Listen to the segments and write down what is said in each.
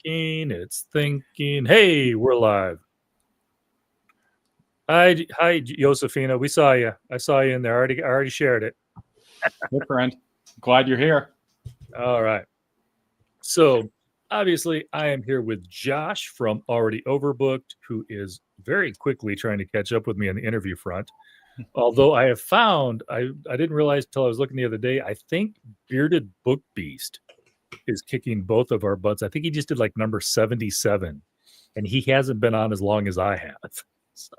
thinking. It's thinking. Hey, we're live. Hi, Josefina. We saw you. I saw you in there. I already shared it. Hey, friend. Glad you're here. All right. So, obviously, I am here with Josh from Already Overbooked, who is very quickly trying to catch up with me on the interview front. Although I have found, I didn't realize until I was looking the other day, I think Bearded Book Beast is kicking both of our butts. I think he just did like number 77, and he hasn't been on as long as I have. So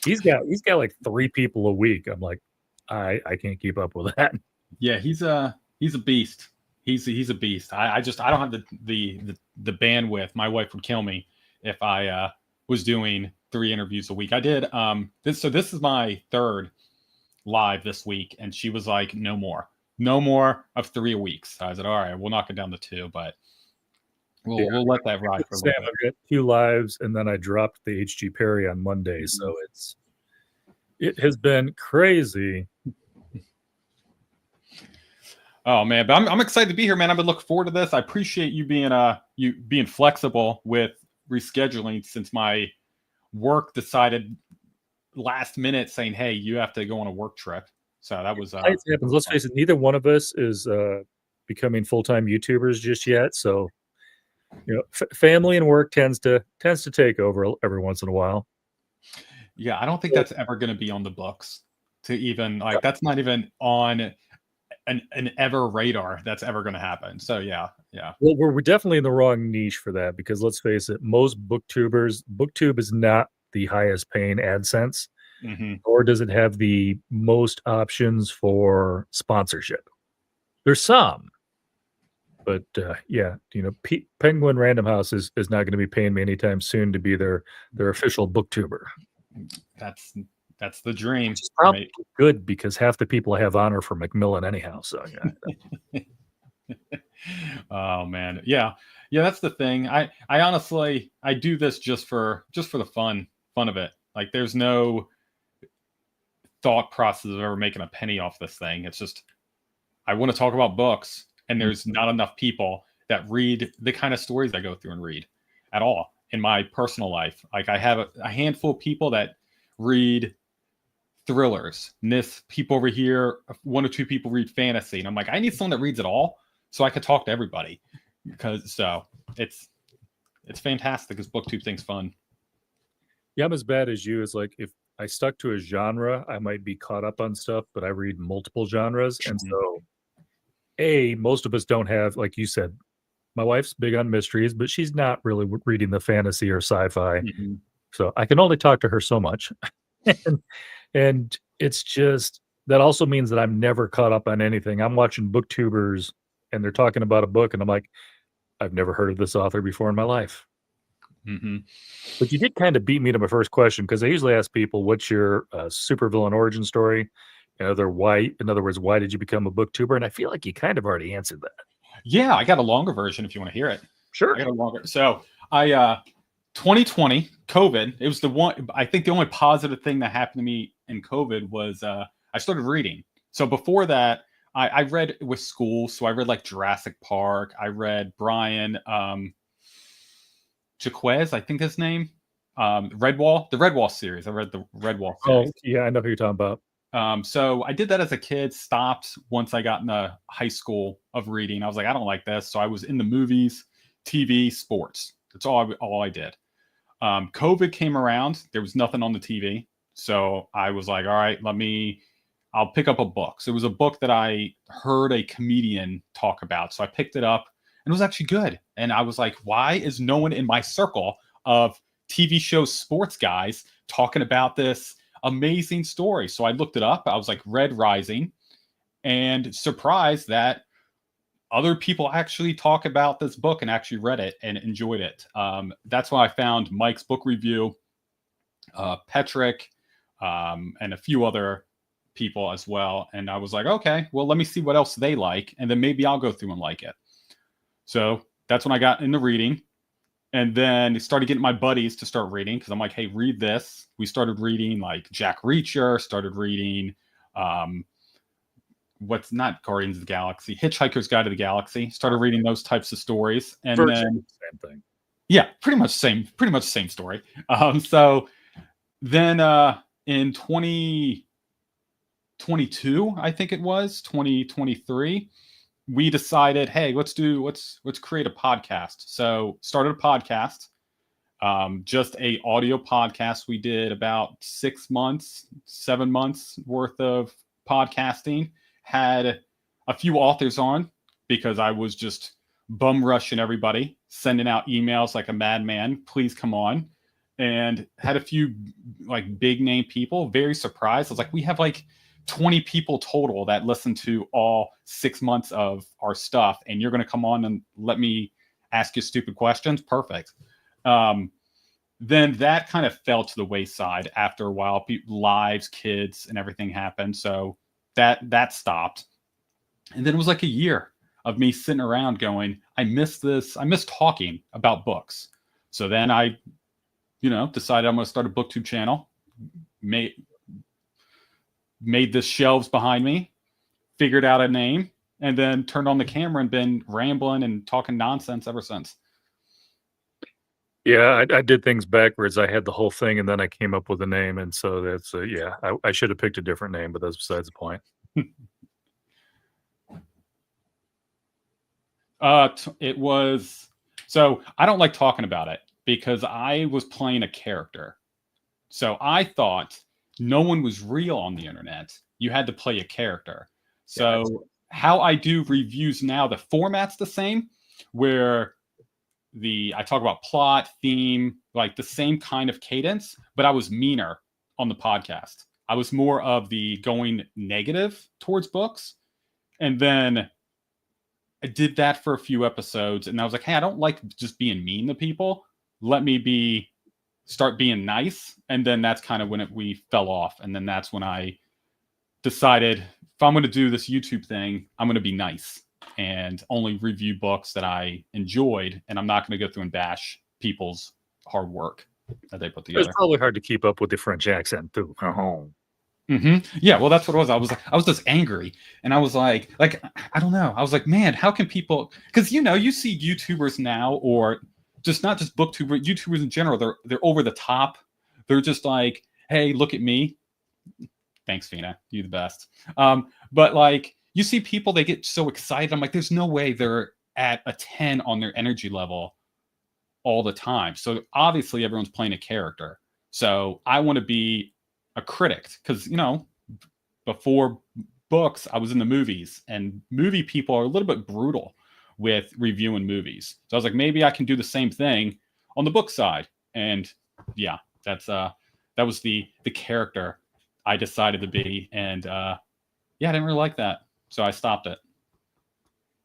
he's got like 3 people a week. I'm like, I can't keep up with that. Yeah, he's a beast. He's a beast. I don't have the bandwidth. My wife would kill me if I was doing 3 interviews a week. I did this is my 3rd live this week, and she was like, no more of 3 a week. So I said, all right, we'll knock it down to 2, but we'll let that ride for a little bit. I've got 2 lives, and then I dropped the HG Perry on Monday, so it has been crazy. Oh man, but I'm excited to be here, man. I've been looking forward to this. I appreciate you being flexible with rescheduling, since my work decided last minute saying, hey, you have to go on a work trip. So that was it happens. Let's face it, neither one of us is becoming full-time YouTubers just yet. So, you know, family and work tends to take over every once in a while. Yeah, I don't think that's ever going to be on the books to even like that's not even on an ever radar that's ever going to happen. So yeah. Well, we're definitely in the wrong niche for that, because let's face it, most BookTube is not the highest paying AdSense, or does it have the most options for sponsorship. There's some, but yeah, you know, Penguin Random House is not going to be paying me anytime soon to be their official BookTuber. That's the dream. Which is probably good, because half the people have honor for Macmillan anyhow. So yeah. Oh man, yeah. That's the thing. I honestly I do this just for the fun of it. Like there's no thought process of ever making a penny off this thing. It's just I want to talk about books, and there's not enough people that read the kind of stories I go through and read at all in my personal life. Like I have a handful of people that read thrillers, and this people over here, 1 or 2 people read fantasy, and I'm like, I need someone that reads it all so I could talk to everybody, because so it's fantastic. This BookTube thing's fun. Yeah, I'm as bad as you. It's like if I stuck to a genre, I might be caught up on stuff, but I read multiple genres, and so most of us don't have, like you said, my wife's big on mysteries, but she's not really reading the fantasy or sci-fi. So I can only talk to her so much. and it's just, that also means that I'm never caught up on anything. I'm watching BookTubers and they're talking about a book, and I'm like, I've never heard of this author before in my life. But you did kind of beat me to my first question, because I usually ask people, what's your supervillain origin story? In other words, why did you become a BookTuber? And I feel like you kind of already answered that. Yeah, I got a longer version if you want to hear it. Sure. I got a longer. So I 2020 COVID. It was I think the only positive thing that happened to me in COVID was I started reading. So before that, I read with school. So I read like Jurassic Park. I read Brian Jaquez, I think his name. The Redwall series. I read the Redwall series. Oh, yeah, I know who you're talking about. So I did that as a kid, stopped once I got into high school of reading. I was like, I don't like this. So I was in the movies, TV, sports. That's all I did. COVID came around. There was nothing on the TV. So I was like, all right, I'll pick up a book. So it was a book that I heard a comedian talk about. So I picked it up, and it was actually good. And I was like, why is no one in my circle of TV show sports guys talking about this amazing story? So I looked it up. I was like, Red Rising, and surprised that other people actually talk about this book and actually read it and enjoyed it. That's when I found Mike's book review, Petrick, and a few other people as well. And I was like, okay, well, let me see what else they like, and then maybe I'll go through and like it. So that's when I got into reading. And then started getting my buddies to start reading, because I'm like, hey, read this. We started reading like Jack Reacher, started reading what's not Guardians of the Galaxy, Hitchhiker's Guide to the Galaxy. Started reading those types of stories, and then same thing. yeah, pretty much same story. So then in 2022, I think it was 2023, we decided, hey, let's create a podcast. So started a podcast, just a audio podcast. We did about 6 months, 7 months worth of podcasting. Had a few authors on because I was just bum rushing everybody, sending out emails like a madman. Please come on. And had a few like big name people. Very surprised. I was like, we have like 20 people total that listen to all 6 months of our stuff, and you're going to come on and let me ask you stupid questions. Perfect. Then that kind of fell to the wayside after a while. Lives, kids, and everything happened, so that stopped. And then it was like a year of me sitting around going, I miss this. I miss talking about books. So then I, decided I'm going to start a booktube channel. Made this shelves behind me, figured out a name, and then turned on the camera and been rambling and talking nonsense ever since. Yeah, I did things backwards. I had the whole thing, and then I came up with a name, and so that's yeah. I should have picked a different name, but that's besides the point. It was so I don't like talking about it because I was playing a character. So I thought no one was real on the internet. You had to play a character. So how I do reviews now, the format's the same, where I talk about plot, theme, like the same kind of cadence, but I was meaner on the podcast. I was more of the going negative towards books. And then I did that for a few episodes, and I was like, hey, I don't like just being mean to people. Let me start being nice. And then that's kind of when we fell off. And then that's when I decided, if I'm going to do this YouTube thing, I'm going to be nice and only review books that I enjoyed. And I'm not going to go through and bash people's hard work that they put together. It's probably hard to keep up with the French accent too. Yeah, well, that's what it was. I was just angry, and I was like, I don't know. I was like, man, how can people? Because you see YouTubers now, or just not just booktubers, YouTubers in general. They're over the top. They're just like, hey, look at me. Thanks, Fina. You the best. But like, you see people, they get so excited. I'm like, there's no way they're at a 10 on their energy level all the time. So obviously, everyone's playing a character. So I want to be a critic because before books I was in the movies, and movie people are a little bit brutal with reviewing movies. So I was like, maybe I can do the same thing on the book side. And yeah, that was the character I decided to be. And yeah, I didn't really like that, so I stopped it.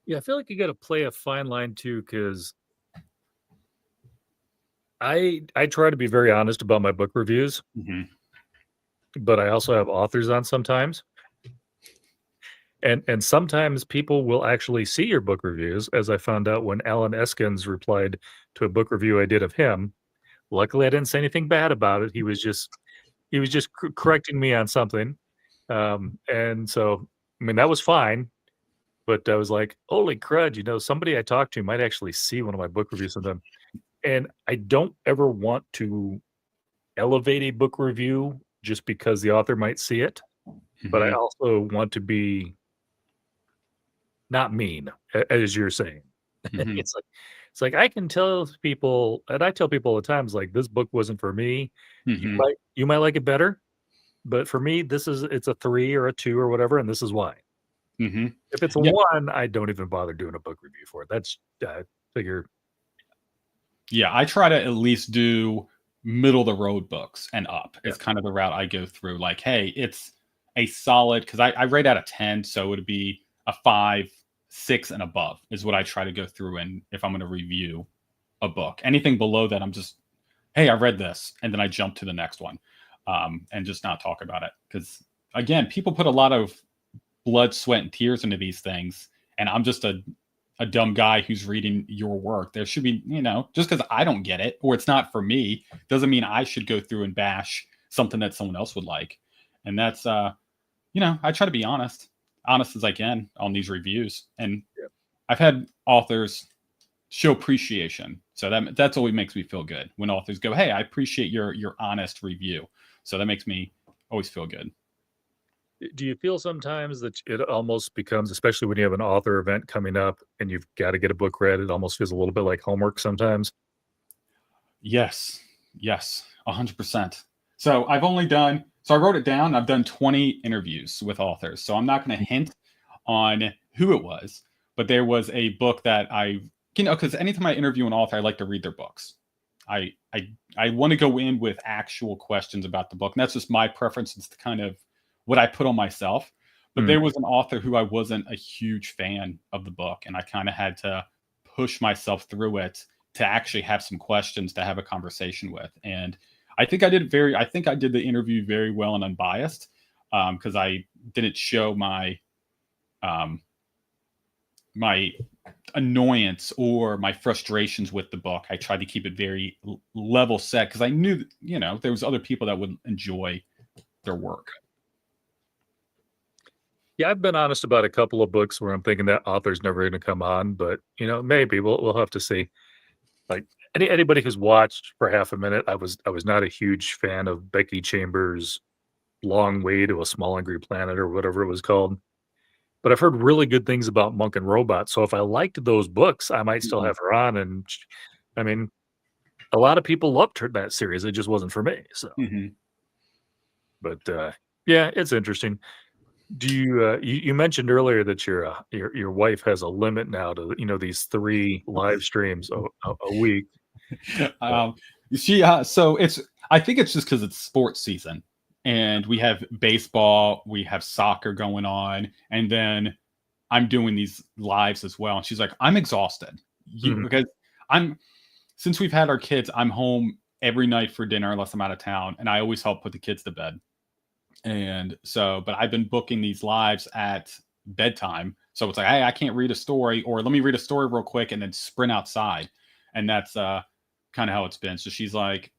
Yeah, I feel like you got to play a fine line too, because I try to be very honest about my book reviews. But I also have authors on sometimes. And sometimes people will actually see your book reviews, as I found out when Alan Eskins replied to a book review I did of him. Luckily, I didn't say anything bad about it. He was just correcting me on something. And so, I mean, that was fine. But I was like, holy crud, somebody I talked to might actually see one of my book reviews sometime. And I don't ever want to elevate a book review just because the author might see it. But I also want to be not mean, as you're saying. It's like I can tell people, and I tell people all the time, like, this book wasn't for me. You might like it better, but for me, it's a 3 or a 2 or whatever, and this is why. If it's a 1, I don't even bother doing a book review for it. That's figure. Yeah, I try to at least do middle of the road books and up. It's kind of the route I go through. Like, hey, it's a solid, because I rate out of 10, so it would be a 5, 6 and above is what I try to go through. And if I'm going to review a book, anything below that, I'm just, hey, I read this, and then I jump to the next one, and just not talk about it. Because again, people put a lot of blood, sweat, and tears into these things, and I'm just a dumb guy who's reading your work. There should be, just because I don't get it or it's not for me doesn't mean I should go through and bash something that someone else would like. And that's I try to be honest. honest as I can on these reviews. And Yeah. I've had authors show appreciation. So that's always makes me feel good when authors go, "Hey, I appreciate your honest review." So that makes me always feel good. Do you feel sometimes that it almost becomes, especially when you have an author event coming up and you've got to get a book read, it almost feels a little bit like homework sometimes? Yes. Yes. 100%. So I wrote it down. I've done 20 interviews with authors. So I'm not going to hint on who it was, but there was a book that because anytime I interview an author, I like to read their books. I want to go in with actual questions about the book. And that's just my preference. It's kind of what I put on myself. But Mm. there was an author who I wasn't a huge fan of the book, and I kind of had to push myself through it to actually have some questions to have a conversation with. And I think I did the interview very well and unbiased, because I didn't show um, my annoyance or my frustrations with the book. I tried to keep it very level set because I knew, there was other people that would enjoy their work. Yeah, I've been honest about a couple of books where I'm thinking that author's never going to come on, but maybe we'll have to see. Like anybody who's watched for half a minute, I was not a huge fan of Becky Chambers' Long Way to a Small Angry Planet or whatever it was called. But I've heard really good things about Monk and Robot. So if I liked those books, I might still Mhm. have her on. And I mean, a lot of people loved that series. It just wasn't for me. So, Mhm. but yeah, it's interesting. Do you mentioned earlier that your wife has a limit now to these 3 live streams a week. Uh, um, so I think it's just because it's sports season, and we have baseball, we have soccer going on, and then I'm doing these lives as well. And she's like, "I'm exhausted." mhm. Because I'm since we've had our kids, I'm home every night for dinner unless I'm out of town, and I always help put the kids to bed. And so, but I've been booking these lives at bedtime. So it's like, hey, I can't read a story, or let me read a story real quick and then sprint outside. And that's kind of how it's been. So she's like,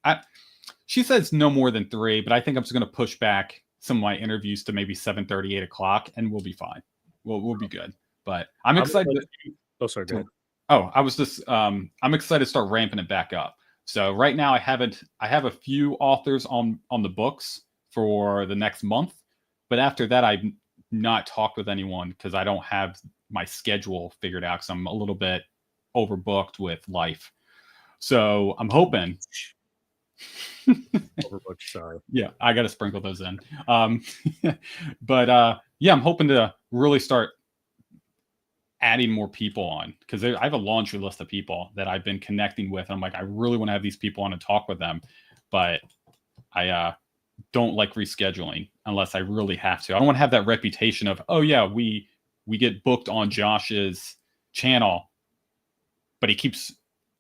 she says no more than 3, but I think I'm just going to push back some of my interviews to maybe 7:30, 8 o'clock, and we'll be fine. We'll be good. But I'm I'm gonna excited let you. Oh, sorry. Go ahead. Oh, I was just I'm excited to start ramping it back up. So right now I have a few authors on the books for the next month, but after that I've not talked with anyone because I don't have my schedule figured out because I'm a little bit overbooked with life. So I'm hoping. Overbooked. Sorry. Yeah, I got to sprinkle those in. Um, but yeah, I'm hoping to really start adding more people on because I have a laundry list of people that I've been connecting with. And I'm like, I really want to have these people on and talk with them, but I don't like rescheduling unless I really have to. I don't want to have that reputation of, oh yeah, we get booked on Josh's channel, but he keeps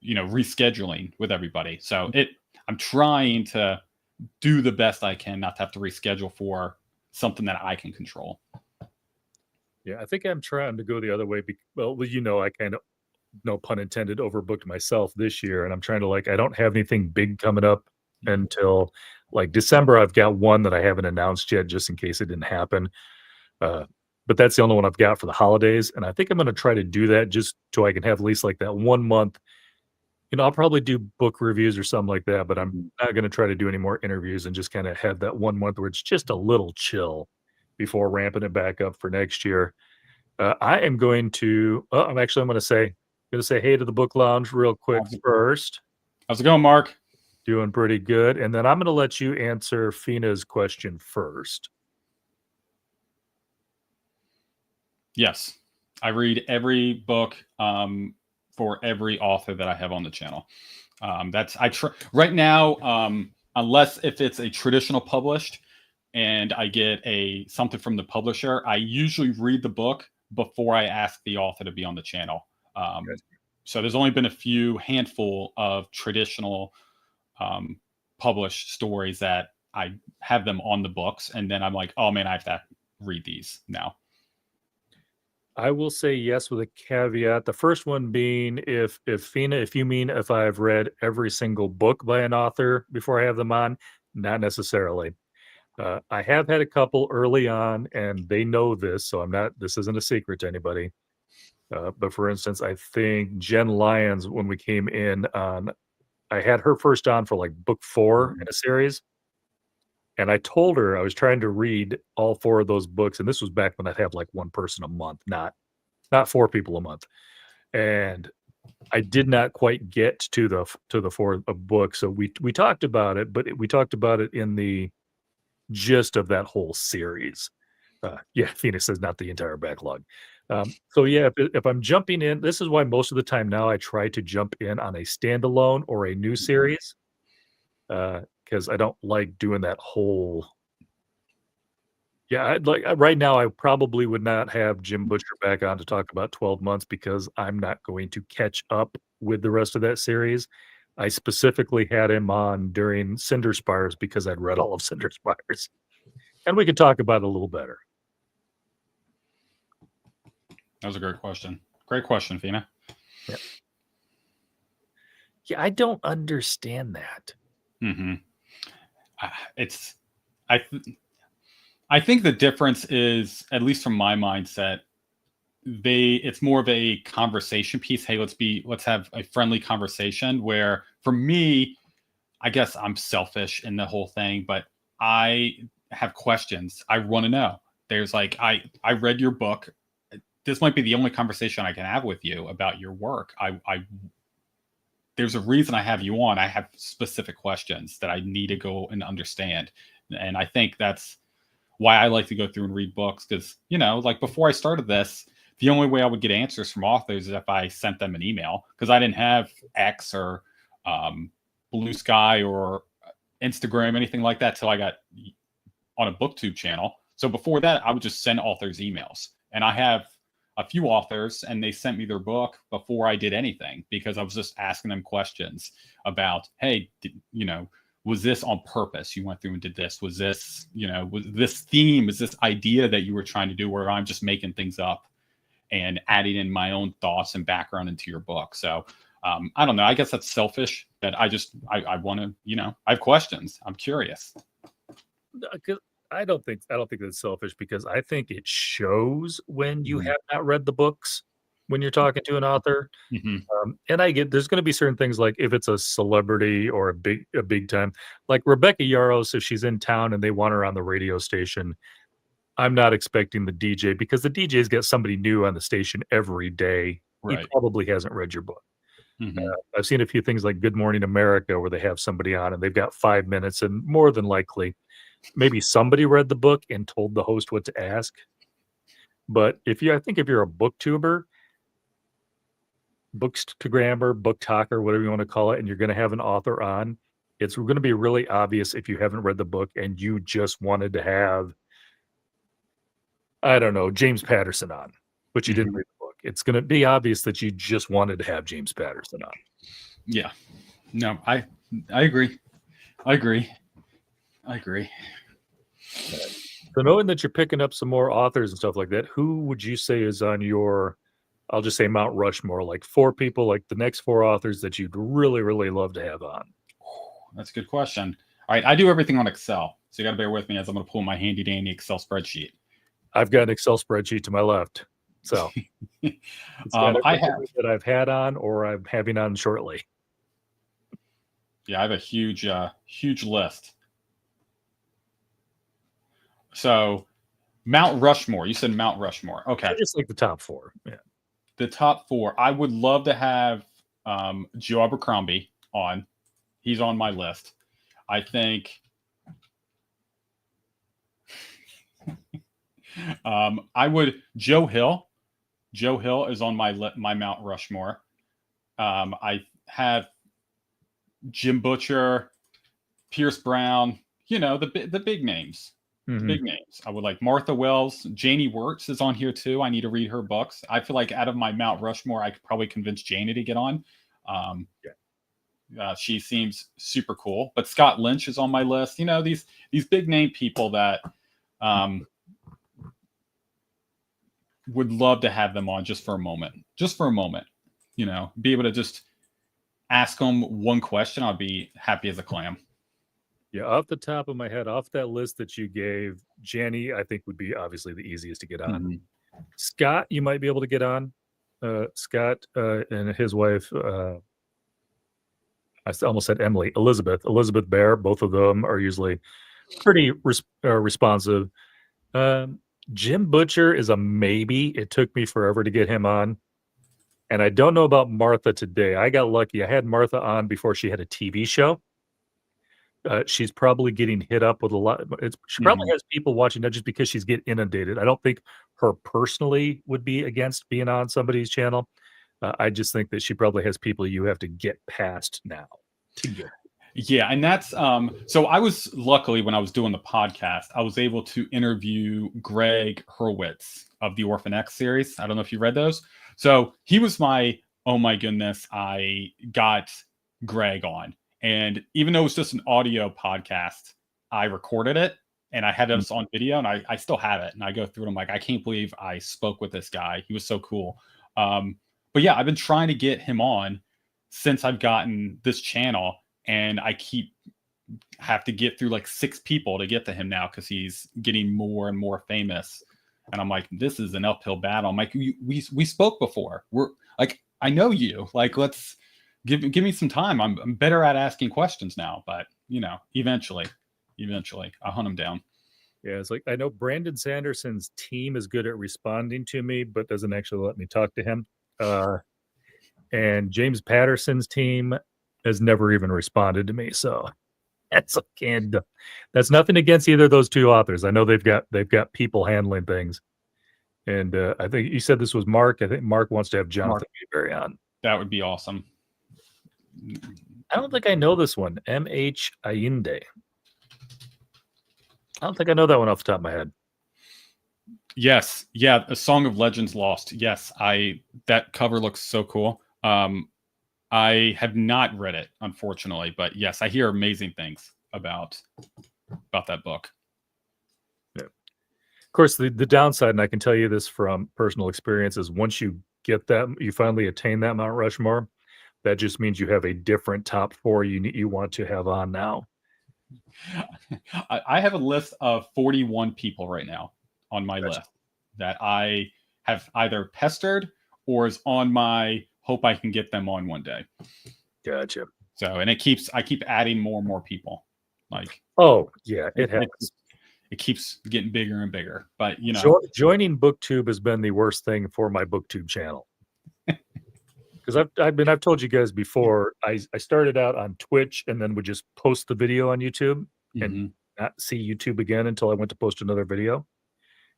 rescheduling with everybody. So I'm trying to do the best I can not to have to reschedule for something that I can control. Yeah, I think I'm trying to go the other way. Well, I kind of, no pun intended, overbooked myself this year, and I'm trying to I don't have anything big coming up until like December. I've got one that I haven't announced yet, just in case it didn't happen. Uh, but that's the only one I've got for the holidays, and I think I'm going to try to do that just so I can have at least like that 1 month. I'll probably do book reviews or something like that, but I'm Mhm. not going to try to do any more interviews and just kind of have that 1 month where it's just a little chill before ramping it back up for next year. I am going to. I'm going to say hey to the book lounge real quick first. How's it going, Mark? Doing pretty good, and then I'm going to let you answer Fina's question first. Yes, I read every book for every author that I have on the channel. That's I try right now, unless if it's a traditional published and I get something from the publisher, I usually read the book before I ask the author to be on the channel. Good. So there's only been a few handful of traditional published stories that I have them on the books, and then I'm like, oh man, I have to read these now. I will say yes with a caveat. The first one being if you mean if I've read every single book by an author before I have them on, not necessarily. I have had a couple early on, and they know this, so I'm not. This isn't a secret to anybody. But for instance, I think Jen Lyons, when we came in on, I had her first on for like book 4 in Mhm. a series, and I told her I was trying to read all 4 of those books, and this was back when I'd have like one person a month, not 4 people a month, and I did not quite get to the 4 books, so we talked about it, but we talked about it in the gist of that whole series. Yeah, Phoenix says not the entire backlog. So yeah, if I'm jumping in, this is why most of the time now I try to jump in on a standalone or a new series, because I don't like doing that whole. Yeah, I'd like right now, I probably would not have Jim Butcher back on to talk about 12 months because I'm not going to catch up with the rest of that series. I specifically had him on during Cinder Spires because I'd read all of Cinder Spires, and we could talk about it a little better. That was a great question. Great question, Fina. Yeah. Yeah, I don't understand that. Mm-hmm. It's I I think the difference is, at least from my mindset, it's more of a conversation piece. Hey, let's have a friendly conversation. Where for me, I guess I'm selfish in the whole thing, but I have questions. I want to know. There's like I read your book. This might be the only conversation I can have with you about your work. I there's a reason I have you on. I have specific questions that I need to go and understand. And I think that's why I like to go through and read books. Because, like before I started this, the only way I would get answers from authors is if I sent them an email, because I didn't have X or Blue Sky or Instagram, anything like that, till I got on a BookTube channel. So before that, I would just send authors emails. And I have a few authors, and they sent me their book before I did anything, because I was just asking them questions about, hey, was this on purpose? You went through and did this. Was this, was this theme, is this idea that you were trying to do, where I'm just making things up and adding in my own thoughts and background into your book? So I don't know. I guess that's selfish, but I want to, I have questions. I'm curious. 'Cause I don't think that's selfish because I think it shows when you Mhm. have not read the books when you're talking to an author. Mhm. And I get there's gonna be certain things like if it's a celebrity or a big time, like Rebecca Yarros, if she's in town and they want her on the radio station, I'm not expecting the DJ because the DJ's got somebody new on the station every day. He Right. probably hasn't read your book. Mhm. I've seen a few things like Good Morning America where they have somebody on and they've got 5 minutes, and more than likely, maybe somebody read the book and told the host what to ask. But I think if you're a booktuber, bookstagrammer, book talker, whatever you want to call it, and you're going to have an author on, it's going to be really obvious if you haven't read the book and you just wanted to have, I don't know, James Patterson on, but you didn't Mhm. read the book. It's going to be obvious that you just wanted to have James Patterson on. Yeah. No, I agree. I agree. I agree. So knowing that you're picking up some more authors and stuff like that, who would you say is on your, I'll just say Mount Rushmore, like 4 people, like the next 4 authors that you'd really, really love to have on? That's a good question. All right, I do everything on Excel, so you got to bear with me as I'm going to pull my handy dandy Excel spreadsheet. I've got an Excel spreadsheet to my left. So it's got I have, everybody that I've had on or I'm having on shortly. yeah, I have a huge list. So Mount Rushmore. You said Mount Rushmore. Okay, Just like the top 4. Yeah. the top 4. I would love to have Joe Abercrombie on. He's on my list. I think I would Joe Hill. Joe Hill is on my Mount Rushmore. I have Jim Butcher, Pierce Brown. The big names. The Mhm. big names. I would like Martha Wells. Janie Wirtz is on here too. I need to read her books. I feel like out of my Mount Rushmore, I could probably convince Janie to get on. Um, Yeah. she seems super cool. But Scott Lynch is on my list. These big name people that um, would love to have them on just for a moment. Just for a moment. Be able to just ask them one question. I'd be happy as a clam. Yeah, off the top of my head, off that list that you gave, Jenny, I think would be obviously the easiest to get on. Mhm. Scott, you might be able to get on. Scott and his wife, almost said Emily, Elizabeth Bear. Both of them are usually pretty responsive. Um, Jim Butcher is a maybe. It took me forever to get him on. And I don't know about Martha today. I got lucky. I had Martha on before she had a TV show. She's probably getting hit up with a lot. She probably Mhm. has people watching, not just because she's getting inundated. I don't think her personally would be against being on somebody's channel. I just think that she probably has people you have to get past now to get. Yeah, and that's so I was luckily when I was doing the podcast, I was able to interview Greg Hurwitz of the Orphan X series. I don't know if you read those. So he was my oh my goodness, I got Greg on. And even though it was just an audio podcast, I recorded it and I had Mm. this on video and I still have it. And I go through it. I'm like, I can't believe I spoke with this guy. He was so cool. But yeah, I've been trying to get him on since I've gotten this channel and I keep have to get through like 6 people to get to him now because he's getting more and more famous. And I'm like, this is an uphill battle. I'm like, we spoke before. We're like, I know you. Like, let's give me some time. I'm better at asking questions now, but you know, eventually I'll hunt him down. Yeah, it's like I know Brandon Sanderson's team is good at responding to me, but doesn't actually let me talk to him. And James Patterson's team has never even responded to me. So that's okay. And that's nothing against either of those two authors. I know they've got people handling things. And I think you said this was Mark. I think Mark wants to have Jonathan Mayberry on. That would be awesome. I don't think I know this one. M.H. Ayinde. I don't think I know that one off the top of my head. Yes, yeah, A Song of Legends Lost. Yes, that cover looks so cool. I have not read it, unfortunately, but yes, I hear amazing things about that book. Yeah. Of course, the downside, and I can tell you this from personal experience, is once you get that, you finally attain that Mount Rushmore, that just means you have a different top 4 you want to have on now. I have a list of 41 people right now on my list that I have either pestered or is on my hope I can get them on one day. Gotcha. So, and I keep adding more and more people. Like, oh yeah, it happens. It keeps getting bigger and bigger. But you know, joining BookTube has been the worst thing for my BookTube channel. Because I've told you guys before, I started out on Twitch and then would just post the video on YouTube and not see YouTube again until I went to post another video.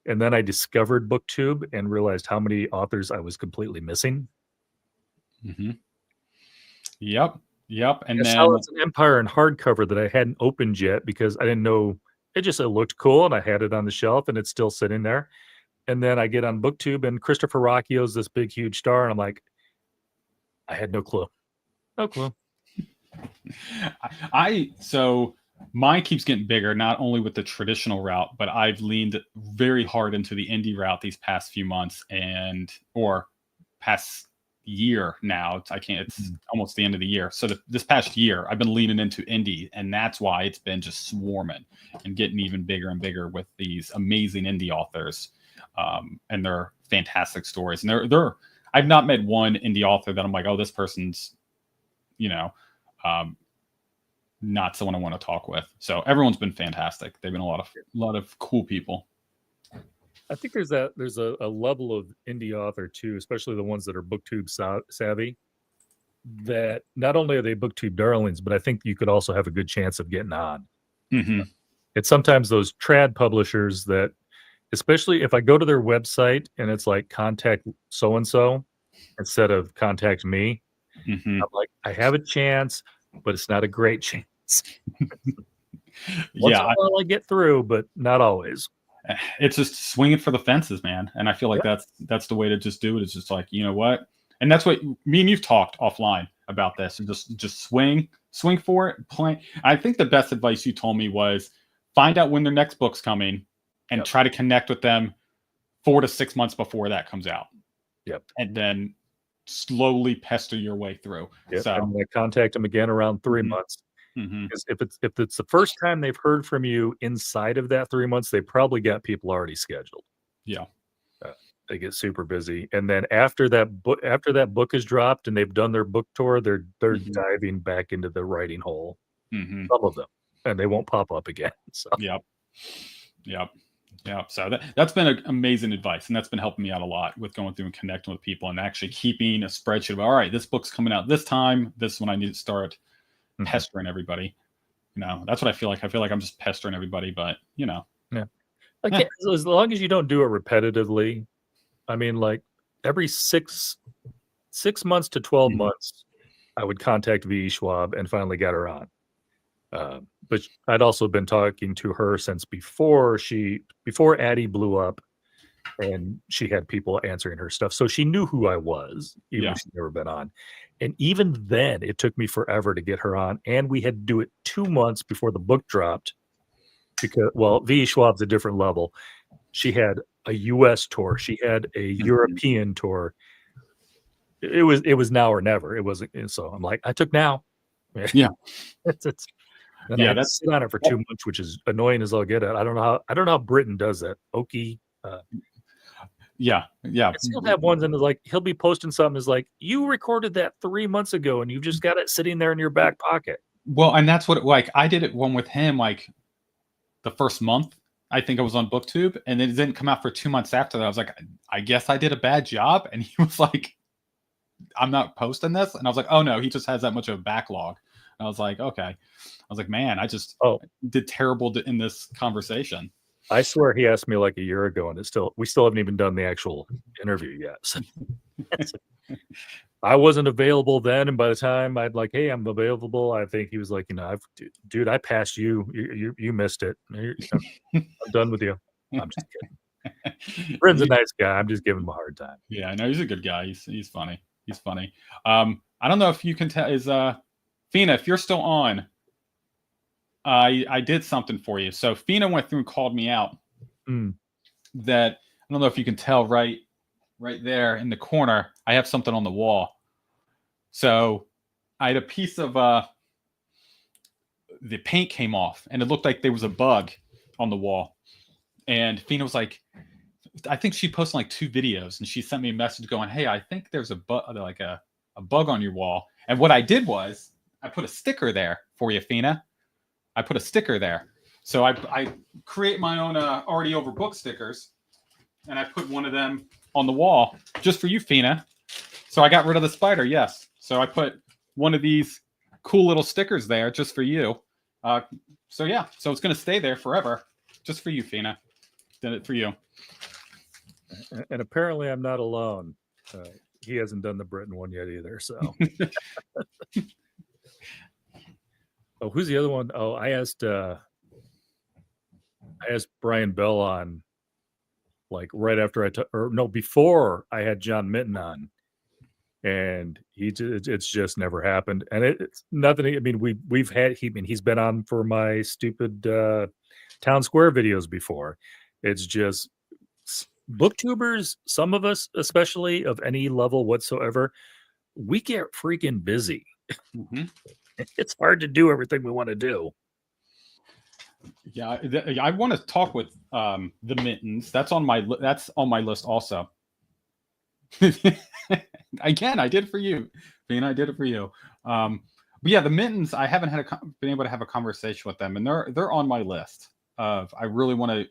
And then I discovered BookTube and realized how many authors I was completely missing. Yep. And then it's an Empire in hardcover that I hadn't opened yet because I didn't know. It looked cool and I had it on the shelf and it's still sitting there. And then I get on BookTube and Christopher Rocchio's this big, huge star. And I'm like, I had no clue. No clue. So mine keeps getting bigger, not only with the traditional route, but I've leaned very hard into the indie route these past few months or past year now. It's almost the end of the year. So this past year, I've been leaning into indie, and that's why it's been just swarming and getting even bigger and bigger with these amazing indie authors and their fantastic stories. And they're I've not met one indie author that I'm like, oh, this person's, not someone I want to talk with. So everyone's been fantastic. They've been a lot of cool people. I think there's a level of indie author too, especially the ones that are BookTube savvy, that not only are they BookTube darlings, but I think you could also have a good chance of getting on. It's sometimes those trad publishers that, especially if I go to their website and it's like contact so-and-so instead of contact me, I'm like, I have a chance, but it's not a great chance. Once in a while I get through, but not always. It's just swinging for the fences, man. And I feel like that's the way to just do it. It's just like, you know what? And that's what me and you've talked offline about this. And just swing for it. Play. I think the best advice you told me was find out when their next book's coming and try to connect with them 4 to 6 months before that comes out. And then slowly pester your way through. So I'm going to contact them again around 3 months. Because if it's the first time they've heard from you inside of that 3 months, they probably got people already scheduled. Yeah. They get super busy, and then after that book is dropped and they've done their book tour, they're diving back into the writing hole. Some of them, and they won't pop up again. So Yep. So that's been amazing advice, and that's been helping me out a lot with going through and connecting with people and actually keeping a spreadsheet of, all right, this book's coming out this time. This is when I need to start pestering everybody. That's what I feel like. I feel like I'm just pestering everybody, but yeah. As long as you don't do it repetitively. I mean, like every 6 months to 12 months, I would contact V. Schwab and finally got her on. But I'd also been talking to her since before Addie blew up, and she had people answering her stuff. So she knew who I was, even if she'd never been on. And even then, it took me forever to get her on. And we had to do it 2 months before the book dropped because, well, V. Schwab's a different level. She had a US tour. She had a European tour. It was now or never. It wasn't. So I'm like, I took now. Yeah. It's I had to sit on it for 2 months, which is annoying as I'll get it. I don't know how Britain does that. Okie. Yeah. I still have ones, and like he'll be posting something. Is like, you recorded that 3 months ago, and you've just got it sitting there in your back pocket. Well, and that's what I did it one with him like the first month. I think I was on BookTube, and it didn't come out for 2 months after that. I was like, I guess I did a bad job. And he was like, I'm not posting this. And I was like, oh no, he just has that much of a backlog. And I was like, okay. I was like, man, I just did terrible in this conversation. I swear he asked me like a year ago, and we still haven't even done the actual interview yet. So I wasn't available then, and by the time I'd like, hey, I'm available, I think he was like, dude, I passed you. You missed it. I'm done with you. I'm just kidding. Brent's a nice guy. I'm just giving him a hard time. Yeah, I know he's a good guy. He's funny. He's funny. I don't know if you can tell. Is Fina, if you're still on, I did something for you. So Fina went through and called me out. That I don't know if you can tell right there in the corner. I have something on the wall. So I had a piece of the paint came off, and it looked like there was a bug on the wall. And Fina was like, I think she posted like 2 videos, and she sent me a message going, "Hey, I think there's a bug on your wall." And what I did was I put a sticker there for you, Fina. I put a sticker there. So I create my own Already Overbooked stickers, and I put one of them on the wall just for you, Fina. So I got rid of the spider, yes. So I put one of these cool little stickers there just for you. So it's going to stay there forever just for you, Fina. Did it for you. And apparently I'm not alone. He hasn't done the Britain one yet either, so. Oh, who's the other one? Oh, I asked Brian Bell on, like right after before I had John Minton on, and it's just never happened. And it's nothing. I mean, he's been on for my stupid Town Square videos before. It's just booktubers, some of us, especially of any level whatsoever, we get freaking busy. It's hard to do everything we want to do. Yeah, I want to talk with the Mittens. That's on my list also. Again, I did it for you, Bean. I did it for you. But yeah, the Mittens. I haven't been able to have a conversation with them, and they're on my list. I really want to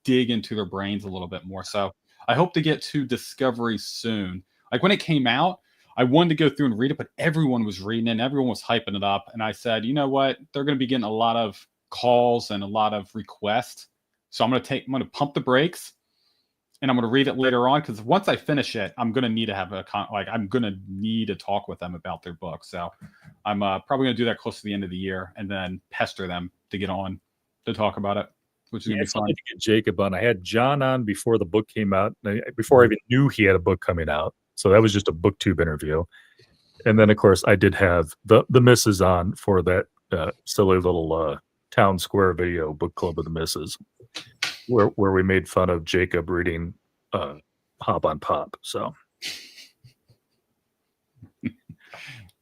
dig into their brains a little bit more. So I hope to get to Discovery soon. Like when it came out, I wanted to go through and read it, but everyone was reading it and everyone was hyping it up. And I said, you know what? They're going to be getting a lot of calls and a lot of requests. So I'm going to pump the brakes, and I'm going to read it later on, because once I finish it, I'm going to need to have I'm going to need to talk with them about their book. So I'm probably going to do that close to the end of the year, and then pester them to get on to talk about it, which is going to be fun. To get Jacob on. I had John on before the book came out, before I even knew he had a book coming out. So that was just a BookTube interview. And then, of course, I did have the Misses on for that silly little Town Square video, Book Club of the Misses, where we made fun of Jacob reading Hop on Pop. So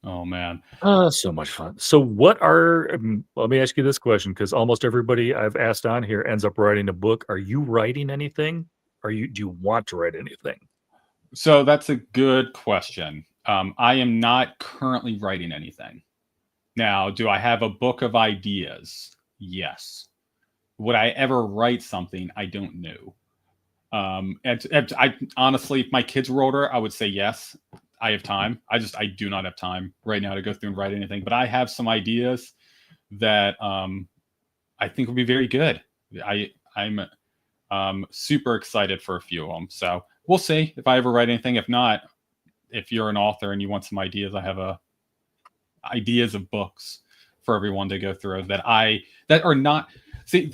Oh man. Oh, so much fun. So what are let me ask you this question because almost everybody I've asked on here ends up writing a book. Are you writing anything? Do you want to write anything? So that's a good question. I am not currently writing anything. Now, do I have a book of ideas? Yes. Would I ever write something? I don't know. And I honestly, if my kids were older, I would say yes. I have time. I do not have time right now to go through and write anything. But I have some ideas that I think would be very good. I'm super excited for a few of them. So we'll see if I ever write anything. If not, if you're an author and you want some ideas, I have ideas of books for everyone to go through that are not. See,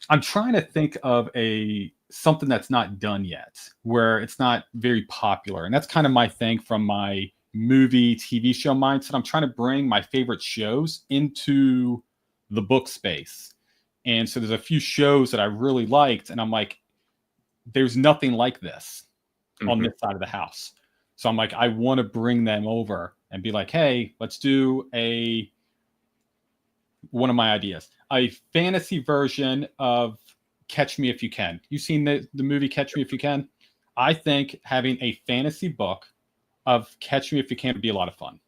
I'm trying to think of a something that's not done yet, where it's not very popular, and that's kind of my thing from my movie TV show mindset. I'm trying to bring my favorite shows into the book space, and so there's a few shows that I really liked, and I'm like, there's nothing like this on Mhm. this side of the house. So I'm like, I want to bring them over and be like, hey, let's do a one of my ideas, a fantasy version of Catch Me If You Can. You seen the movie Catch Me If You Can? I think having a fantasy book of Catch Me If You Can would be a lot of fun.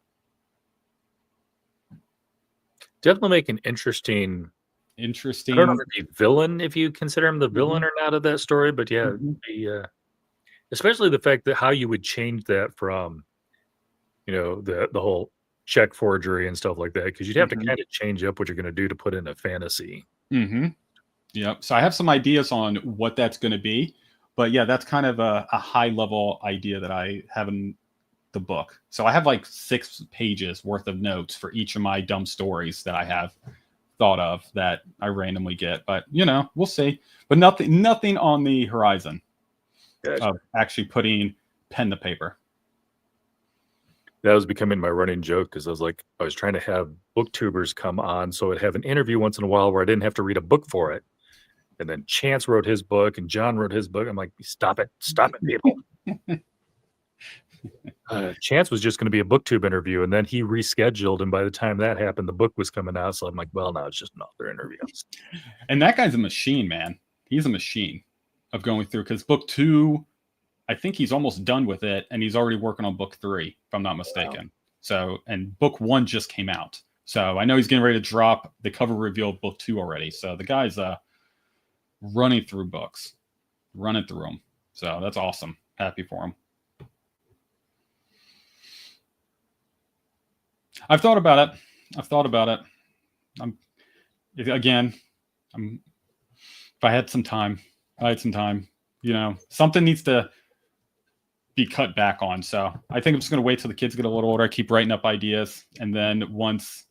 Definitely make an interesting I don't know Interesting. if it'd be villain if you consider him the villain Mhm, or not of that story, but yeah, mhm, the especially the fact that how you would change that from, the whole check forgery and stuff like that, because 'cause you'd have to mhm, kinda change up what you're gonna do to put in a fantasy. mhm. Yep. So I have some ideas on what that's going to be, but yeah, that's kind of a high level idea that I have in the book. So I have like 6 pages worth of notes for each of my dumb stories that I have thought of that I randomly get. But we'll see. But nothing on the horizon Gotcha. of actually putting pen to paper. That was becoming my running joke because I was trying to have booktubers come on, so I'd have an interview once in a while where I didn't have to read a book for it, and then Chance wrote his book and John wrote his book. I'm like, stop it, people." Chance was just gonna be a booktube interview, and then he rescheduled, and by the time that happened, the book was coming out, so I'm like, "Well, now it's just an author interview." And that guy's a machine, man. He's a machine of going through because book 2, I think he's almost done with it, and he's already working on book 3, if I'm not Wow. mistaken. So, and book 1 just came out. So I know he's getting ready to drop the cover reveal of book 2 already. So the guy's running through books, running through them. So that's awesome. Happy for him. I've thought about it. I've thought about it. I'm again. I'm if I had some time, if I had some time. Something needs to be cut back on. So I think I'm just going to wait till the kids get a little older. I keep writing up ideas, and then once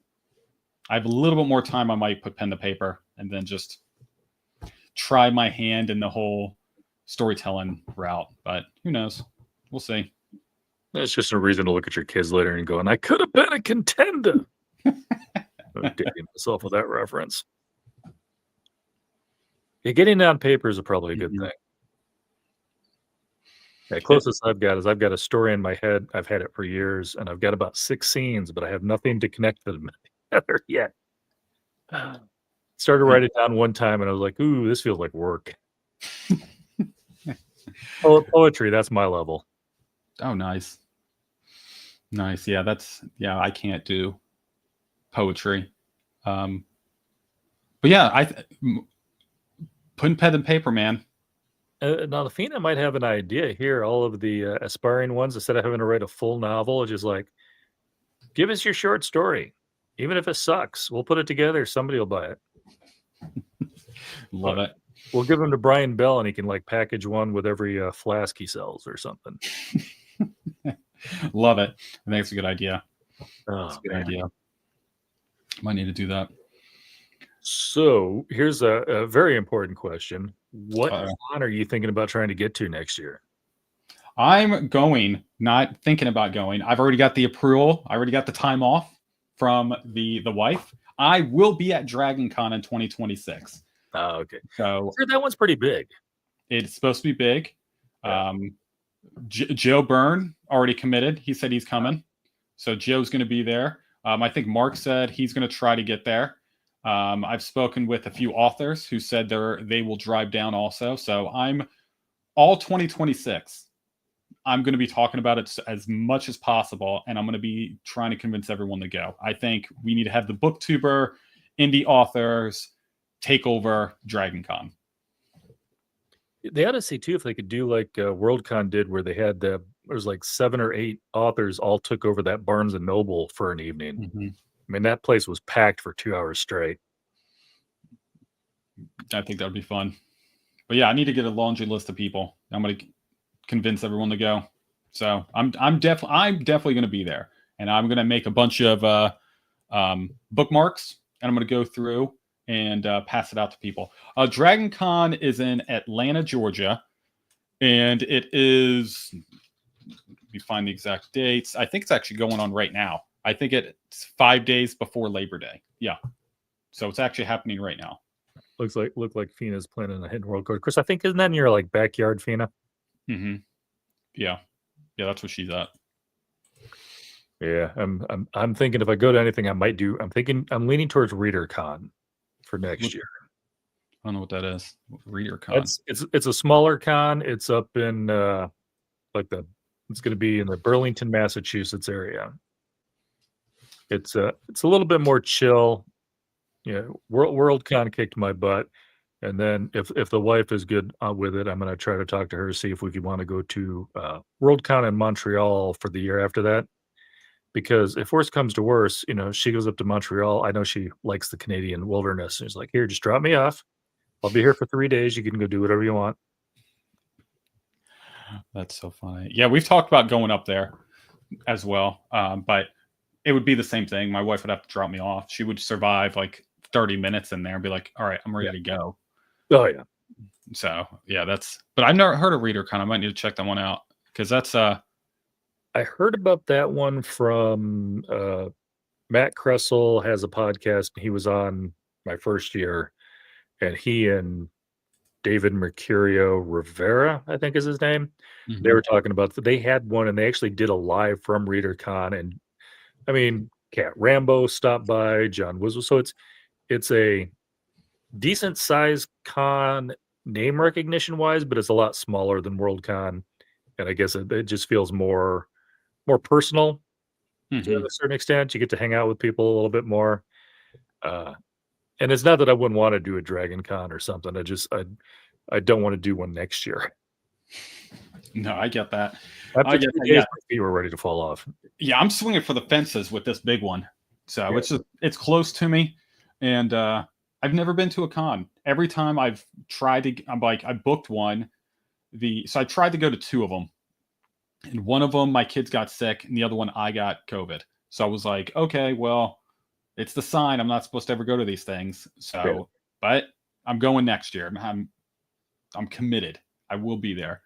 I have a little bit more time, I might put pen to paper and then just try my hand in the whole storytelling route. But who knows? We'll see. That's just a reason to look at your kids later and going, "I could have been a contender." I'm dating myself with that reference. Yeah, getting it on paper is probably a good Mhm. thing. The Yeah. closest I've got is I've got a story in my head, I've had it for years, and I've got about 6 scenes, but I have nothing to connect them together yet. Started writing down one time, and I was like, "Ooh, this feels like work." Poetry, that's my level. Oh, nice, nice. Yeah, I can't do poetry. Um, but yeah, putting pen and paper, man. Now Athena might have an idea here. All of the, aspiring ones, instead of having to write a full novel, it's just like, "Give us your short story. Even if it sucks, we'll put it together, somebody will buy it." Love But it. we'll give them to Brian Bell, and he can, like, package one with every, flask he sells or something. Love it. I think it's a good idea. It's Oh, a good man. idea. Might need to do that. So, here's a very important question. What Uh, con are you thinking about trying to get to next year? I'm going, not thinking about going. I've already got the approval. I already got the time off from the wife. I will be at Dragon Con in 2026. Oh, okay. So Heard that one's pretty big. it's supposed to be big. Yeah. Um, Joe Byrne already committed. He said he's coming. So Joe's going to be there. I think Mark said he's going to try to get there. I've spoken with a few authors who said they will drive down also. So I'm all 2026. I'm going to be talking about it as much as possible, and I'm going to be trying to convince everyone to go. I think we need to have the booktuber, indie authors take over Dragon Con. They ought to see too if they could do like Worldcon did, where they had there's like 7 or 8 authors all took over that Barnes and Noble for an evening. Mm-hmm. I mean, that place was packed for 2 hours straight. I think that would be fun. But yeah, I need to get a laundry list of people. I'm going to convince everyone to go. So I'm definitely going to be there, and I'm going to make a bunch of bookmarks, and I'm going to go through and pass it out to people. Dragon Con is in Atlanta, Georgia, and it is. Let me find the exact dates. I think it's actually going on right now. I think it's 5 days before Labor Day. Yeah, so it's actually happening right now. Look like Fina's planning a hidden world code. Chris, I think isn't that in your like backyard, Fina? Mm-hmm. Yeah, that's what she's at. Yeah, I'm thinking if I go to anything, I'm leaning towards ReaderCon for next year. I don't know what that is. ReaderCon. It's a smaller con. It's up in it's going to be in the Burlington, Massachusetts area. It's a little bit more chill. Yeah, Worldcon kicked my butt, and then if the wife is good with it, I'm going to try to talk to her, see if we want to go to Worldcon in Montreal for the year after that. Because if worse comes to worse, she goes up to Montreal. I know she likes the Canadian wilderness. She's like, here, just drop me off. I'll be here for 3 days. You can go do whatever you want. That's so funny. Yeah, we've talked about going up there as well, but it would be the same thing. My wife would have to drop me off. She would survive like 30 minutes in there and be like, all right, I'm ready to go. Oh, yeah. So, yeah, but I've never heard of ReaderCon. I might need to check that one out because that's I heard about that one from Matt Kressel has a podcast. He was on my first year, and he and David Mercurio Rivera, I think is his name. Mm-hmm. They were talking about they had one, and they actually did a live from ReaderCon. And I mean, Cat Rambo stopped by, John Wizzle. So it's a decent size con name recognition wise, but it's a lot smaller than Worldcon, and I guess it just feels more personal to a certain extent. You get to hang out with people a little bit more. And it's not that I wouldn't want to do a Dragon Con or something. I don't want to do one next year. No, I get that. After 2 days, my feet were ready to fall off. Yeah, I'm swinging for the fences with this big one. So it's close to me. And I've never been to a con. Every time I've tried to, I booked one. So I tried to go to 2 of them. And one of them, my kids got sick, and the other one, I got COVID. So I was like, okay, well, it's the sign. I'm not supposed to ever go to these things. So, but I'm going next year. I'm committed. I will be there.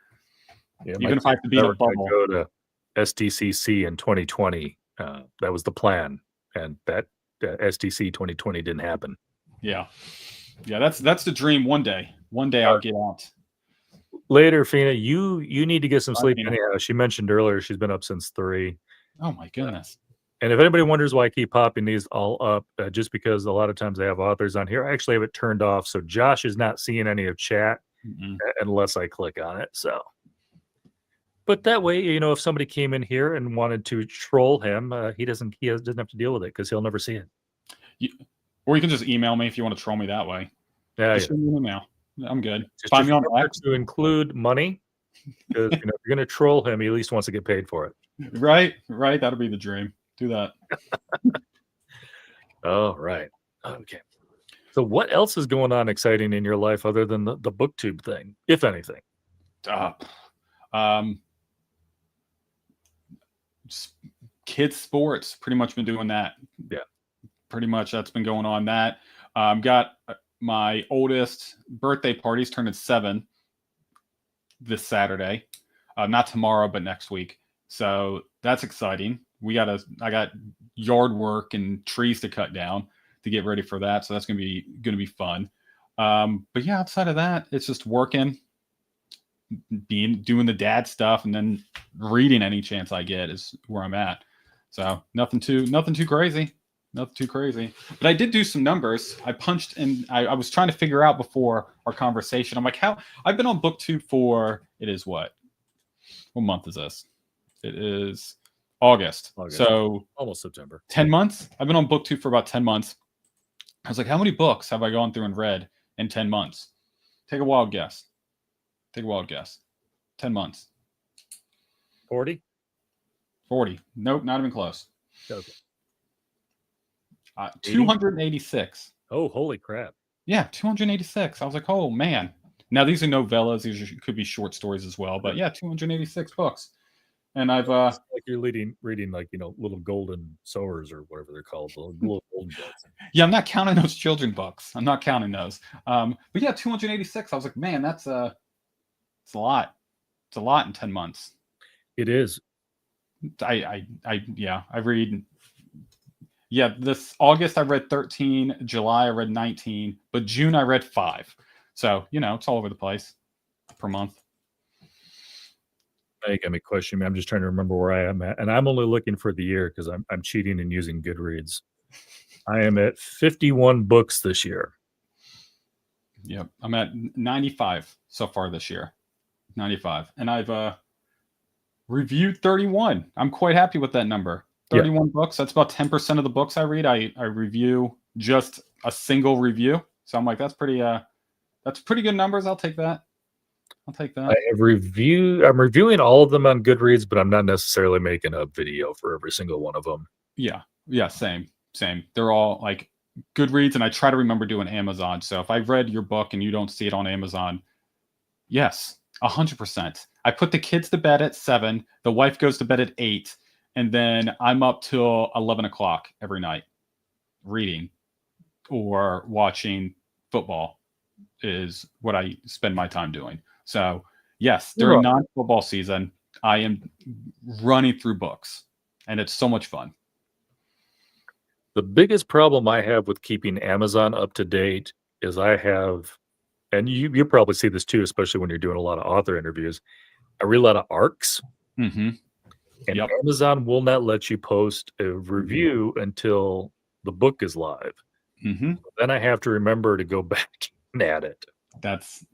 Yeah, even if I have to be in a bubble. Go to STCC in 2020. That was the plan, and that STC 2020 didn't happen. Yeah, that's the dream. One day I'll get out. Later, Fina, you need to get some sleep. Anyhow, she mentioned earlier she's been up since 3. Oh my goodness! And if anybody wonders why I keep popping these all up, just because a lot of times I have authors on here, I actually have it turned off, so Josh is not seeing any of chat unless I click on it. So, but that way, if somebody came in here and wanted to troll him, he doesn't have to deal with it because he'll never see it. Or you can just email me if you want to troll me that way. Yeah, just email. I'm good. Just find me on to include money, because if you're going to troll him, he at least wants to get paid for it. Right. That'll be the dream. Do that. All right. Okay. So, what else is going on exciting in your life other than the BookTube thing, if anything? Kids sports. Pretty much been doing that. Yeah. Pretty much that's been going on. That got my oldest birthday party's turning 7 this Saturday, not tomorrow, but next week. So that's exciting. I got yard work and trees to cut down to get ready for that. So that's going to be fun. But yeah, outside of that, it's just working, doing the dad stuff, and then reading any chance I get is where I'm at. So nothing too crazy. Nothing too crazy. But I did do some numbers. I punched in. I was trying to figure out before our conversation. I'm like, how I've been on BookTube for it is what? What month is this? It is August. So almost September. 10 months. I've been on BookTube for about 10 months. I was like, how many books have I gone through and read in 10 months? Take a wild guess. 10 months. 40? 40. Nope, not even close. Okay. 286. Oh, holy crap. Yeah, 286. I was like, oh, man. Now, these are novellas. These could be short stories as well. But yeah, 286 books. And I've like you're reading like little golden sowers or whatever they're called, little golden books. Yeah, I'm not counting those children books. I'm not counting those. But yeah, 286. I was like, man, that's it's a lot. It's a lot in 10 months. It is. I read. Yeah, this August I read 13. July I read 19, but June I read 5. So it's all over the place per month. Now you got me questioning me. I'm just trying to remember where I am at, and I'm only looking for the year because I'm cheating and using Goodreads. I am at 51 books this year. Yep, I'm at 95 so far this year. 95, and I've reviewed 31. I'm quite happy with that number. 31 books. That's about 10% of the books I read. I review just a single review. So I'm like, that's pretty good numbers. I'll take that. I'm reviewing all of them on Goodreads, but I'm not necessarily making a video for every single one of them. Yeah, same. They're all like Goodreads, and I try to remember doing Amazon. So if I've read your book and you don't see it on Amazon, yes, 100%. I put the kids to bed at 7. The wife goes to bed at 8. And then I'm up till 11 o'clock every night reading or watching football is what I spend my time doing. So, yes, during non-football season, I am running through books, and it's so much fun. The biggest problem I have with keeping Amazon up to date is I have, and you probably see this too, especially when you're doing a lot of author interviews, I read a lot of arcs. Mm-hmm. And Amazon will not let you post a review until the book is live. Mm-hmm. Then I have to remember to go back and add it. That's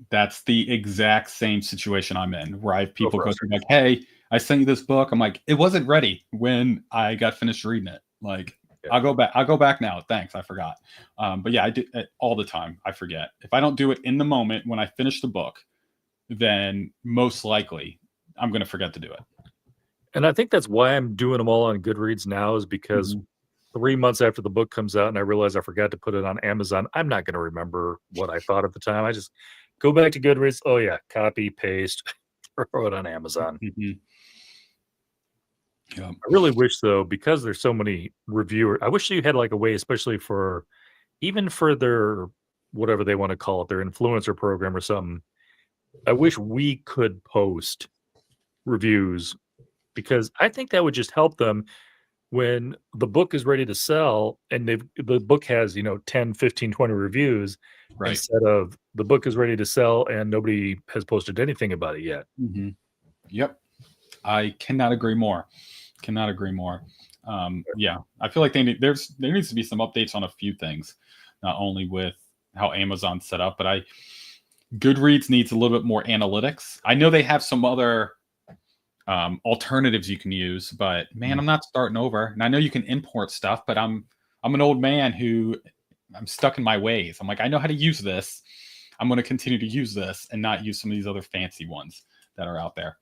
the exact same situation I'm in, where I have people go through like, hey, I sent you this book. I'm like, it wasn't ready when I got finished reading it. Like, I'll go back now. Thanks, I forgot. But yeah, I do it all the time. I forget. If I don't do it in the moment when I finish the book, then most likely I'm going to forget to do it. And I think that's why I'm doing them all on Goodreads now, is because 3 months after the book comes out and I realize I forgot to put it on Amazon, I'm not going to remember what I thought at the time. I just go back to Goodreads. Oh yeah, copy, paste, throw it on Amazon. Yeah. I really wish though, because there's so many reviewers, I wish you had like a way, especially for even for their whatever they want to call it, their influencer program or something. I wish we could post reviews, because I think that would just help them when the book is ready to sell and the book has 10, 15, 20 reviews, instead of the book is ready to sell and nobody has posted anything about it yet. Yep, I cannot agree more. Yeah, I feel like there needs to be some updates on a few things, not only with how Amazon's set up, but Goodreads needs a little bit more analytics. I know they have some other alternatives you can use, but man, I'm not starting over. And I know you can import stuff, but I'm an old man who I'm stuck in my ways. I'm like, I know how to use this. I'm going to continue to use this and not use some of these other fancy ones that are out there.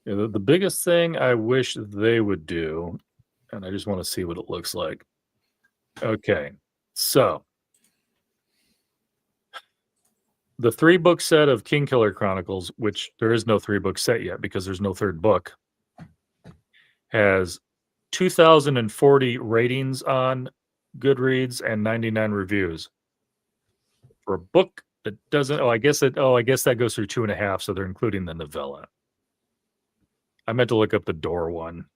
Yeah, the biggest thing I wish they would do, and I just want to see what it looks like. Okay, so the 3-book set of Kingkiller Chronicles, which there is no 3-book set yet because there's no third book, has 2,040 ratings on Goodreads and 99 reviews. For a book that doesn't, I guess that goes through 2.5, so they're including the novella. I meant to look up the Door one.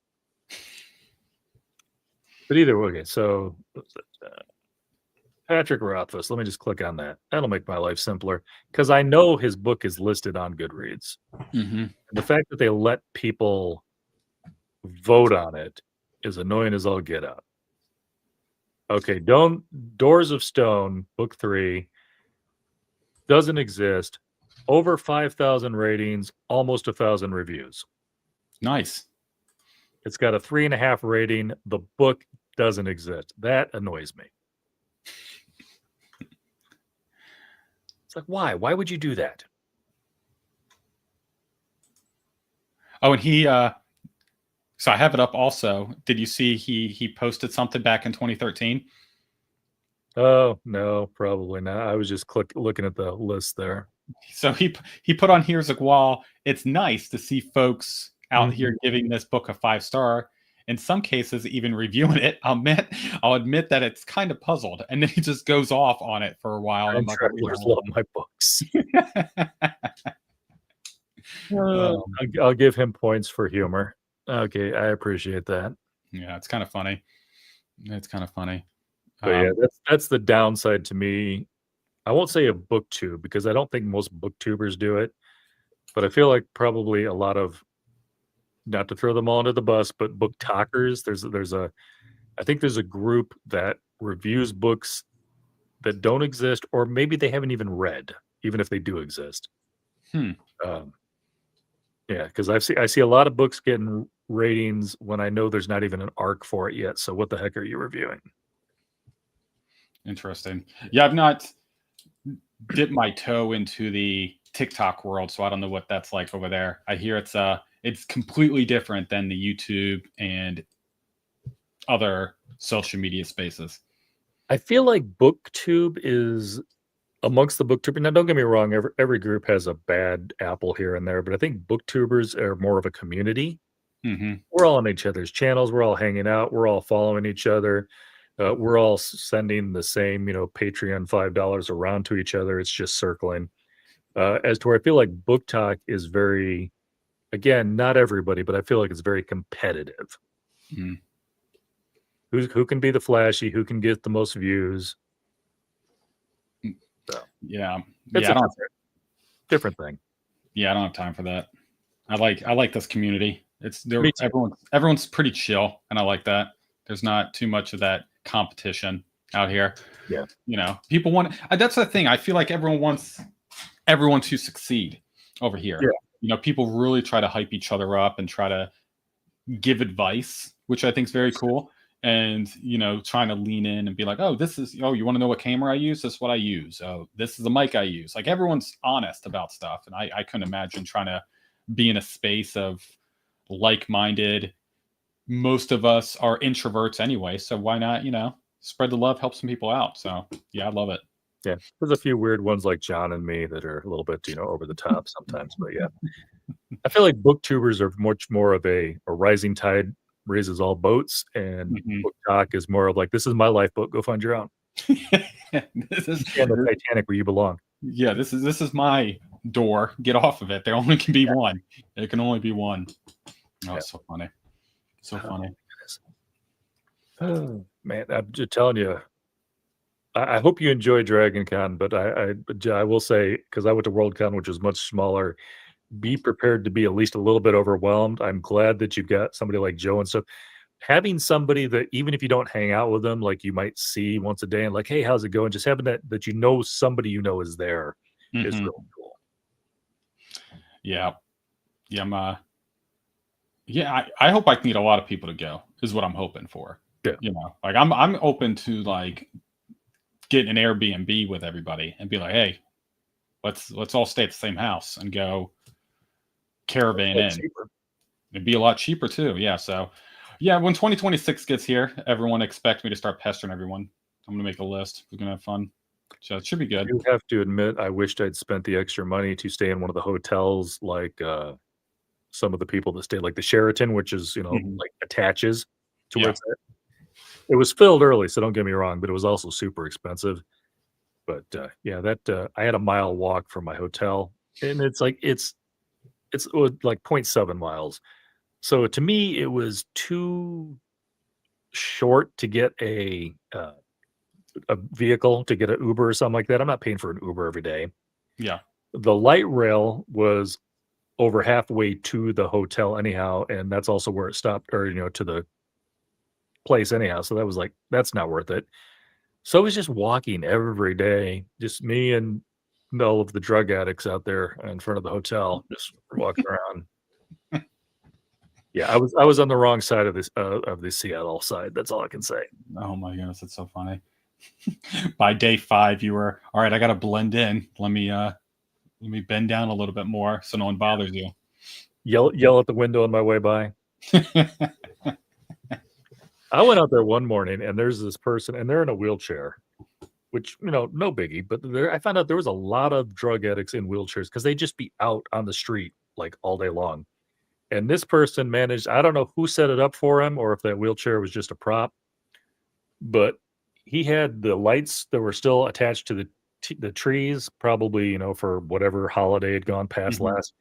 But either way, okay, so Patrick Rothfuss. Let me just click on that. That'll make my life simpler, because I know his book is listed on Goodreads. The fact that they let people vote on it is annoying as all get out. Okay, don't Doors of Stone, book 3, doesn't exist. Over 5,000 ratings, almost 1,000 reviews. Nice. It's got a 3.5 rating. The book doesn't exist. That annoys me. It's like, why? Why would you do that? Oh, and so I have it up also. Did you see he posted something back in 2013? Oh, no, probably not. I was just looking at the list there. So he put on here, like, while it's nice to see folks out here giving this book a 5-star, in some cases even reviewing it, I'll admit that it's kind of puzzled, and then he just goes off on it for a while. And I'm like, Travelers love my books. Um, I'll give him points for humor. Okay, I appreciate that. yeah, it's kind of funny. It's kind of funny. But yeah, that's the downside to me. I won't say a booktube because I don't think most booktubers do it, but I feel like probably a lot of, not to throw them all under the bus, but book talkers. I think there's a group that reviews books that don't exist, or maybe they haven't even read, even if they do exist. Hmm. Yeah, because I see a lot of books getting ratings when I know there's not even an arc for it yet. So what the heck are you reviewing? Interesting. Yeah, I've not dipped my toe into the TikTok world, so I don't know what that's like over there. I hear it's completely different than the YouTube and other social media spaces. I feel like booktube is amongst the booktubers. Now, don't get me wrong, every group has a bad apple here and there, but I think booktubers are more of a community. Mm-hmm. We're all on each other's channels. We're all hanging out. We're all following each other. We're all sending the same, Patreon $5 around to each other. It's just circling. As to where I feel like book talk is very, again, not everybody, but I feel like it's very competitive. Mm-hmm. Who can be the flashy? Who can get the most views? So, yeah, it's a different thing. Yeah, I don't have time for that. I like this community. Everyone's pretty chill, and I like that. There's not too much of that competition out here. Yeah, people want. That's the thing. I feel like everyone wants everyone to succeed over here. Yeah. People really try to hype each other up and try to give advice, which I think is very cool. And trying to lean in and be like, oh, you want to know what camera I use? This is what I use. Oh, this is the mic I use. Like, everyone's honest about stuff, and I couldn't imagine trying to be in a space of like-minded. Most of us are introverts anyway, so why not spread the love, help some people out. So yeah, I love it. Yeah, there's a few weird ones like John and me that are a little bit over the top sometimes, but yeah, I feel like booktubers are much more of a rising tide raises all boats, and book talk is more of like, this is my lifeboat, go find your own. This is the Titanic where you belong. Yeah, this is my door. Get off of it. There only can be one. There can only be one. Oh, it's so funny. So funny. Oh, man, I'm just telling you, I hope you enjoy Dragon Con, but I will say, because I went to Worldcon, which was much smaller, be prepared to be at least a little bit overwhelmed. I'm glad that you've got somebody like Joe and stuff. Having somebody that, even if you don't hang out with them, like you might see once a day and like, hey, how's it going? Just having that somebody is there is really cool. Yeah. Yeah, I hope I can get a lot of people to go, is what I'm hoping for. Yeah. Like, I'm open to like getting an Airbnb with everybody and be like, hey, let's all stay at the same house and go caravan in. Cheaper. It'd be a lot cheaper too. Yeah. So yeah, when 2026 gets here, everyone expect me to start pestering everyone. I'm gonna make a list. We're gonna have fun. So it should be good. You have to admit, I wished I'd spent the extra money to stay in one of the hotels, like some of the people that stay, like the Sheraton, which is like attaches to where it's at. It was filled early, so don't get me wrong, but it was also super expensive. But yeah, that I had a mile walk from my hotel, and it's like it's like 0.7 miles. So to me, it was too short to get a vehicle, to get an Uber or something like that. I'm not paying for an Uber every day. Yeah. The light rail was over halfway to the hotel anyhow, and that's also where it stopped, or to the place anyhow. So that was like, that's not worth it. So it was just walking every day, just me and all of the drug addicts out there in front of the hotel, just walking around. Yeah, I was on the wrong side of the Seattle side. That's all I can say. Oh my goodness, that's so funny. By day 5, you were all right. I got to blend in. Let me bend down a little bit more so no one bothers you. Yell at the window on my way by. I went out there one morning and there's this person and they're in a wheelchair, which, no biggie. But I found out there was a lot of drug addicts in wheelchairs because they just be out on the street like all day long. And this person managed, I don't know who set it up for him or if that wheelchair was just a prop, but he had the lights that were still attached to the trees, probably, for whatever holiday had gone past Mhm. last.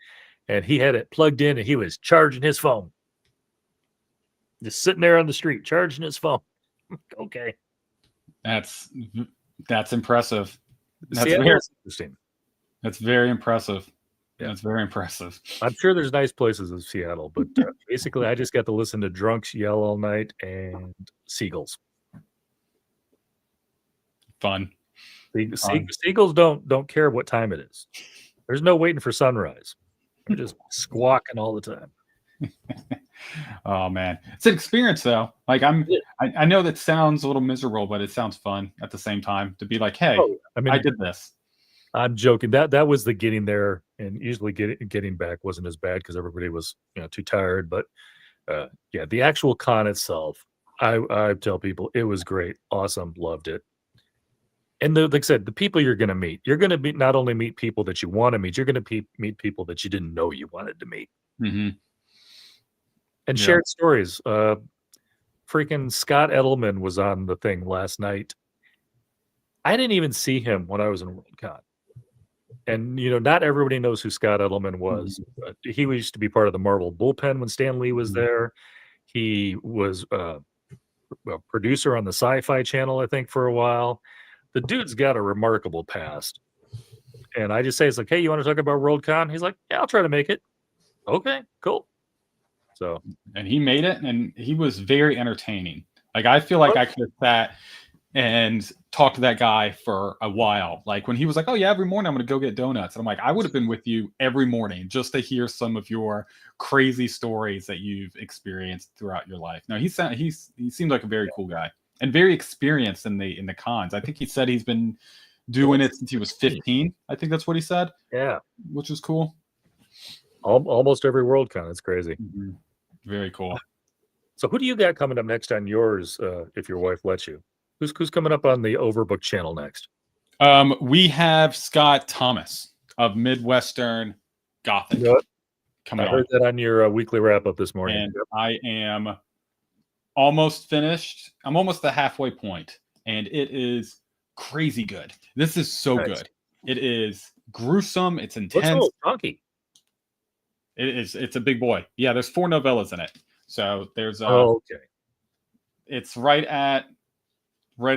And he had it plugged in and he was charging his phone. Just sitting there on the street, charging his phone. Okay. That's impressive. That's Seattle very, is interesting. that's very impressive. Yeah. That's very impressive. I'm sure there's nice places in Seattle, but basically I just got to listen to drunks yell all night and seagulls. Fun. Seagulls don't care what time it is. There's no waiting for sunrise. They're just squawking all the time. Oh man, it's an experience though. Like I know that sounds a little miserable, but it sounds fun at the same time to be like, hey, I mean, I did this. I'm joking. That was the getting there, and usually getting back wasn't as bad because everybody was too tired. But yeah, the actual con itself, I tell people it was great, awesome, loved it. And like I said, the people you're going to meet, you're going to not only meet people that you want to meet, you're going to meet people that you didn't know you wanted to meet, Mm-hmm. and Yeah. shared stories. Freaking Scott Edelman was on the thing last night. I didn't even see him when I was in Worldcon. And not everybody knows who Scott Edelman was. But he used to be part of the Marvel bullpen when Stan Lee was there. He was a producer on the Sci-Fi Channel, I think, for a while. The dude's got a remarkable past. And I just say, it's like, hey, you want to talk about Worldcon? He's like, yeah, I'll try to make it. Okay, cool. So, and he made it, and he was very entertaining. Like I feel like I could have sat and talked to that guy for a while. Like when he was like, "Oh yeah, every morning I'm going to go get donuts," and I'm like, I would have been with you every morning just to hear some of your crazy stories that you've experienced throughout your life. No, he seemed like a very cool guy and very experienced in the cons. I think he said he's been doing it since he was 15. I think that's what he said. Yeah, which is cool. Almost every Worldcon. It's crazy. Mm-hmm. Very cool. So who do you got coming up next on yours, if your wife lets you? Who's coming up on the Overbooked channel next? We have Scott Thomas of Midwestern Gothic coming on. I heard that on your weekly wrap-up this morning. And I am almost finished. I'm almost the halfway point, and it is crazy good. This is so good. It is gruesome. It's intense. What's a little chunky? It is. It's a big boy. Yeah, there's 4 novellas in it. So there's okay. It's right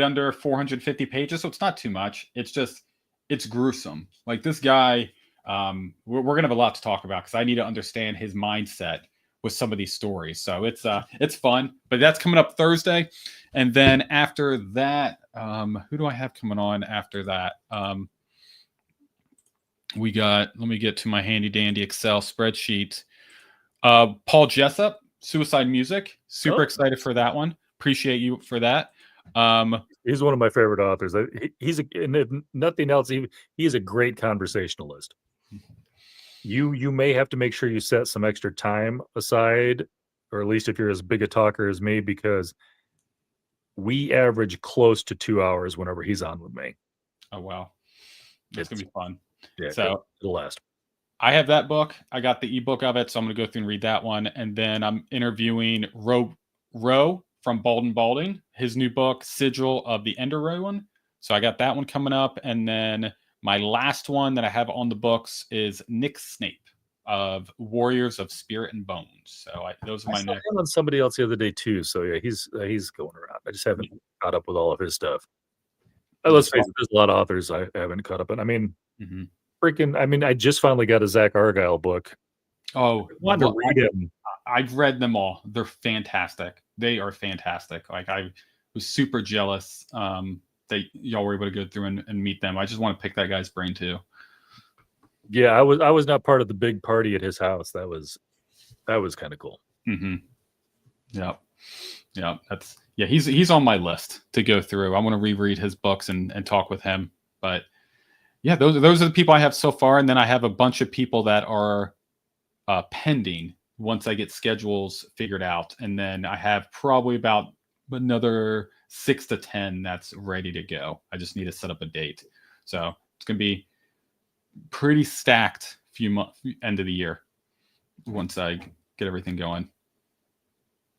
under 450 pages, so it's not too much. It's gruesome. Like this guy, we're gonna have a lot to talk about because I need to understand his mindset with some of these stories. So it's fun. But that's coming up Thursday, and then after that, who do I have coming on after that? We got. Let me get to my handy dandy Excel spreadsheet. Paul Jessup, Suicide Music. Super excited for that one. Appreciate you for that. He's one of my favorite authors. He's if nothing else. He's a great conversationalist. You may have to make sure you set some extra time aside, or at least if you're as big a talker as me, because we average close to 2 hours whenever he's on with me. Oh wow, it's gonna be fun. Yeah, so it'll last. I have that book. I got the ebook of it, so I'm gonna go through and read that one, and then I'm interviewing Roe from Balding Balding, his new book, Sigil of the Ender Ruin. So I got that one coming up. And then my last one that I have on the books is Nick Snape of Warriors of Spirit and Bones. So those are my next. I saw him on somebody else the other day too. So yeah, he's going around. I just haven't caught up with all of his stuff. Let's face it, there's a lot of authors I haven't caught up on. I mean, I just finally got a Zach Argyle book Oh, I wanted to read him. I've read them all. They're fantastic. They are fantastic. Like I was super jealous that y'all were able to go through and meet them. I just want to pick that guy's brain too. Yeah, I was not part of the big party at his house. That was kind of cool. Mm-hmm. Yeah, yeah. He's on my list to go through. I want to reread his books and talk with him. But yeah, those are the people I have so far, and then I have a bunch of people that are pending once I get schedules figured out, and then I have probably about another 6 to 10 that's ready to go. I just need to set up a date, so it's gonna be pretty stacked few months end of the year once I get everything going.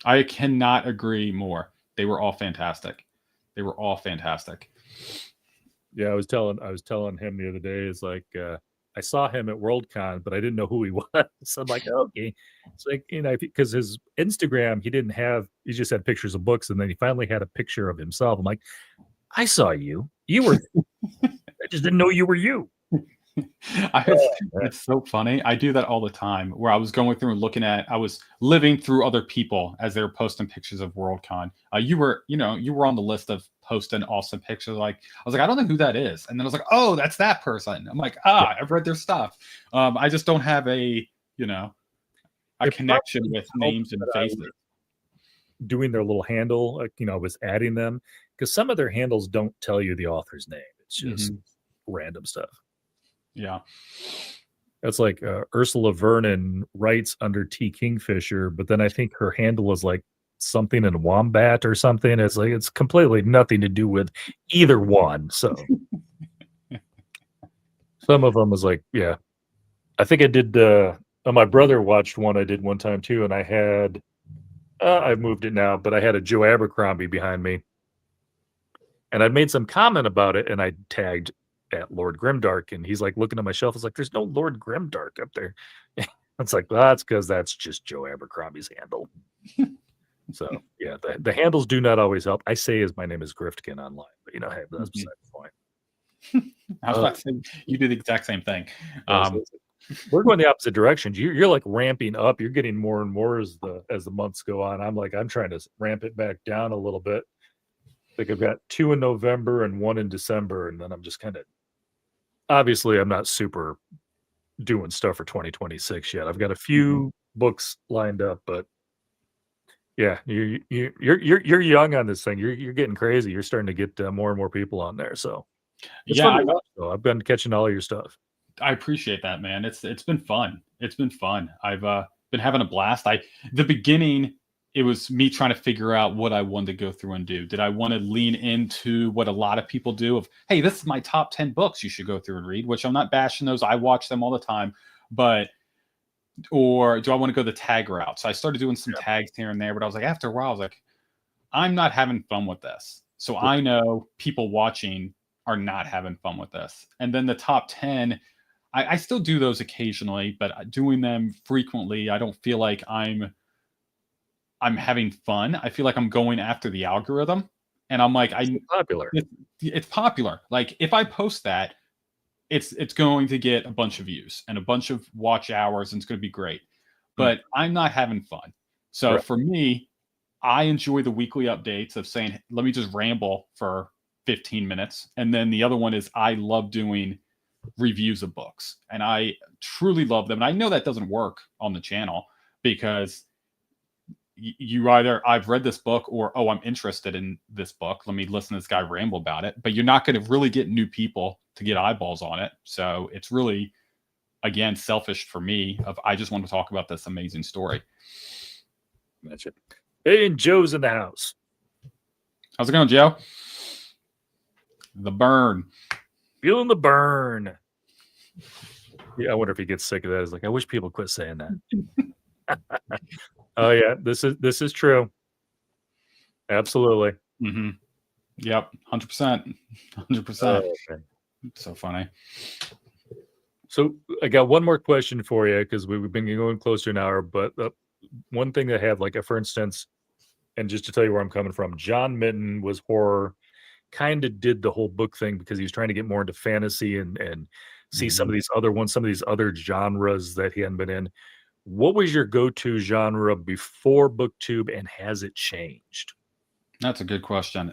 I cannot agree more. They were all fantastic. They were all fantastic. Yeah, I was telling him the other day, is like, I saw him at Worldcon, but I didn't know who he was. So I'm like, okay. It's like, because his Instagram, he just had pictures of books, and then he finally had a picture of himself. I'm like, I saw you. You were, I just didn't know you were you. It's so funny. I do that all the time where I was going through and I was living through other people as they were posting pictures of Worldcon. You were on the list of posting awesome pictures. Like, I was like, I don't know who that is. And then I was like, oh, that's that person. I'm like, I've read their stuff. I just don't have a connection with names and faces. Doing their little handle, was adding them, because some of their handles don't tell you the author's name. It's just random stuff. Yeah. That's like Ursula Vernon writes under T. Kingfisher, but then I think her handle is like something in Wombat or something. It's like, it's completely nothing to do with either one. So some of them was like, yeah. I think I did, my brother watched one I did one time too, and I had, I've moved it now, but I had a Joe Abercrombie behind me. And I made some comment about it, and I tagged at Lord Grimdark, and he's like looking at my shelf. It's like, there's no Lord Grimdark up there. It's like, well, that's because that's just Joe Abercrombie's handle. So yeah, the handles do not always help. I say my name is Griftkin online, but hey, that's beside the point. I was about to say, you do the exact same thing. We're going the opposite directions. You're like ramping up. You're getting more and more as the months go on. I'm trying to ramp it back down a little bit. I think I've got 2 in November and 1 in December, and then I'm just kind of, obviously I'm not super doing stuff for 2026 yet. I've got a few books lined up, but yeah, you're young on this thing. You're getting crazy. You're starting to get more and more people on there. So I've been catching all your stuff. I appreciate that, man. It's been fun. It's been fun. I've been having a blast. The beginning, it was me trying to figure out what I wanted to go through and do. Did I want to lean into what a lot of people do of, hey, this is my top 10 books you should go through and read, which I'm not bashing those. I watch them all the time. Or do I want to go the tag route? So I started doing some tags here and there, but I was like, after a while, I was like, I'm not having fun with this. So I know people watching are not having fun with this. And then the top 10, I still do those occasionally, but doing them frequently, I don't feel like I'm having fun. I feel like I'm going after the algorithm, and I'm like, it's popular. It's popular. Like if I post that, it's going to get a bunch of views and a bunch of watch hours, and it's going to be great. But I'm not having fun. So for me, I enjoy the weekly updates of saying, let me just ramble for 15 minutes, and then the other one is I love doing reviews of books, and I truly love them. And I know that doesn't work on the channel because you either I've read this book or I'm interested in this book, let me listen to this guy ramble about it, but you're not going to really get new people to get eyeballs on it. So it's really, again, selfish for me of I just want to talk about this amazing story. Mention. Hey, and Joe's in the house. How's it going, Joe? The burn. Feeling the burn. Yeah, I wonder if he gets sick of that. It's like, I wish people quit saying that. Oh yeah, this is true. Absolutely. Mm-hmm. Yep, 100%. 100%. So funny. So I got one more question for you, because we've been going close to an hour. But one thing that I have, like, for instance, and just to tell you where I'm coming from, John Minton was horror. Kind of did the whole book thing because he was trying to get more into fantasy and see some of these other ones, some of these other genres that he hadn't been in. what was your go-to genre before BookTube, and has it changed? That's a good question.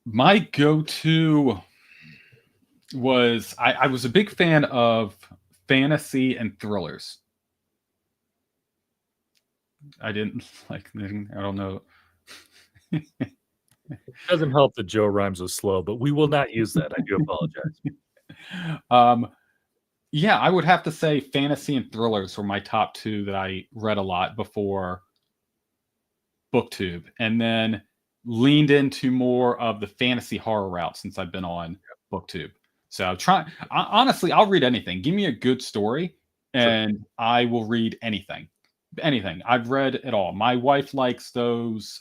My go-to was I was a big fan of fantasy and thrillers. I didn't like, I don't know. Doesn't help that Joe rhymes with slow, but we will not use that. I do apologize. um, yeah, I would have to say fantasy and thrillers were my top two that I read a lot before BookTube, and then leaned into more of the fantasy horror route since I've been on BookTube. So honestly, I'll read anything. Give me a good story, Sure. and I will read anything. Anything. I've read it all. My wife likes those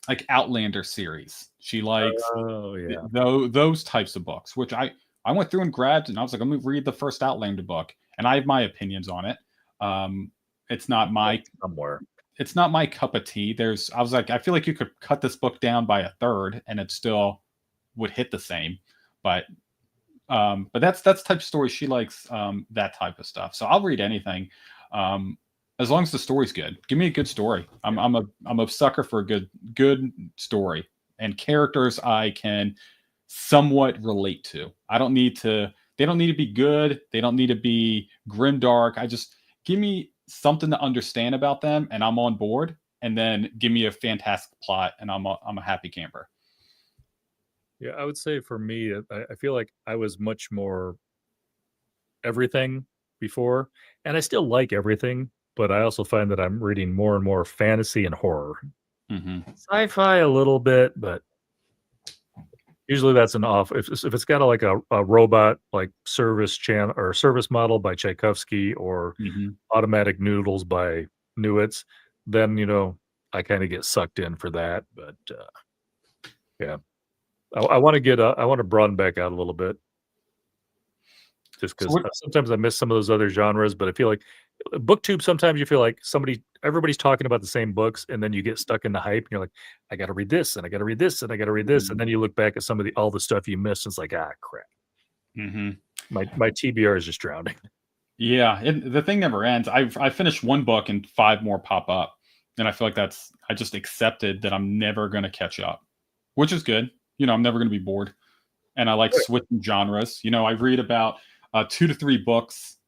like Outlander series. She likes Oh, yeah. those types of books, which I went through and grabbed, and I was like, I'm gonna read the first Outlander book, and I have my opinions on it. It's not my Somewhere. it's not my cup of tea. I was like, I feel like you could cut this book down by a third, and it still would hit the same. But that's the type of story she likes. That type of stuff. So I'll read anything. As long as the story's good. Give me a good story. I'm a sucker for a good story and characters I can somewhat relate to. I don't need to. They don't need to be good. They don't need to be grim dark. I just give me something to understand about them, and I'm on board. And then give me a fantastic plot, and I'm a happy camper. Yeah, I would say for me, I feel like I was much more everything before, and I still like everything, but I also find that I'm reading more and more fantasy and horror. Hmm. Sci-fi a little bit, but usually that's an off if it's got a robot, like, service channel or service model by Tchaikovsky or Hmm. Automatic Noodles by Newitz, then, I kinda get sucked in for that, but, yeah. I wanna broaden back out a little bit just So 'cause, what? sometimes I miss some of those other genres, but I feel like, BookTube, sometimes you feel like everybody's talking about the same books, and then you get stuck in the hype, and you're like, "I gotta read this, and I gotta read this, and I gotta read this," and then you look back at all the stuff you missed, and it's like, "Ah, crap. Hmm. My TBR is just drowning." Yeah, the thing never ends. I finished one book and five more pop up, and I feel like I just accepted that I'm never going to catch up, which is good. I'm never going to be bored, and I like Right. switching genres. I read about 2 to 3 books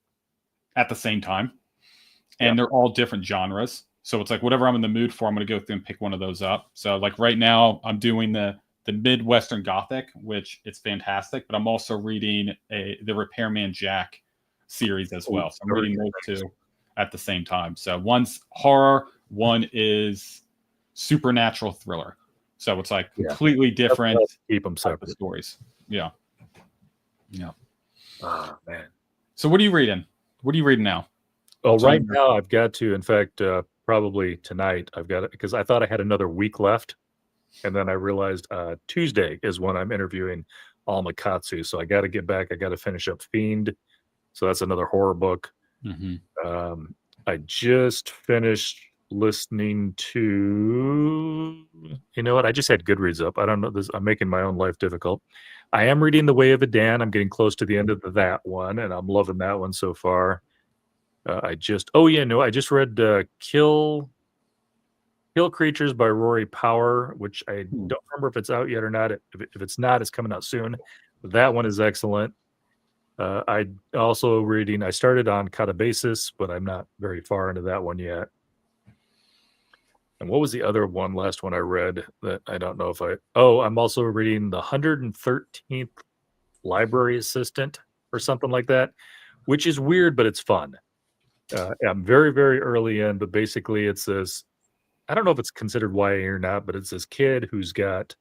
at the same time, Yeah. and they're all different genres. So it's like whatever I'm in the mood for, I'm going to go through and pick one of those up. So like right now, I'm doing the Midwestern Gothic, which it's fantastic. But I'm also reading the Repairman Jack series as Oh, well. So I'm very reading good, those very two at the same time. So one's horror, one is supernatural thriller. So it's like good. Yeah. completely Definitely different helps keep 'em type of separate. stories. Yeah, yeah. Ah, man. So what are you reading? What are you reading now? Well, What's on right your? now, I've got to in fact, probably tonight, I've got it because I thought I had another week left, and then I realized, Tuesday is when I'm interviewing Almakatsu, so I gotta get back, I gotta finish up Fiend, so that's another horror book. Mhm. Um, I just finished listening to you know what? I just had Goodreads up. I don't know this I'm making my own life difficult. I am reading The Way of a Dan. I'm getting close to the end of that one, and I'm loving that one so far. I just read, Kill Creatures by Rory Power, which I Hmm. don't remember if it's out yet or not. If it's not, it's coming out soon. That one is excellent. I started on Catabasis, but I'm not very far into that one yet. And what was the other one, last one I read that I don't know if I'm also reading the 113th Library Assistant or something like that, which is weird, but it's fun. I'm very, very early in, but basically it's this I don't know if it's considered YA or not, but it's this kid who's got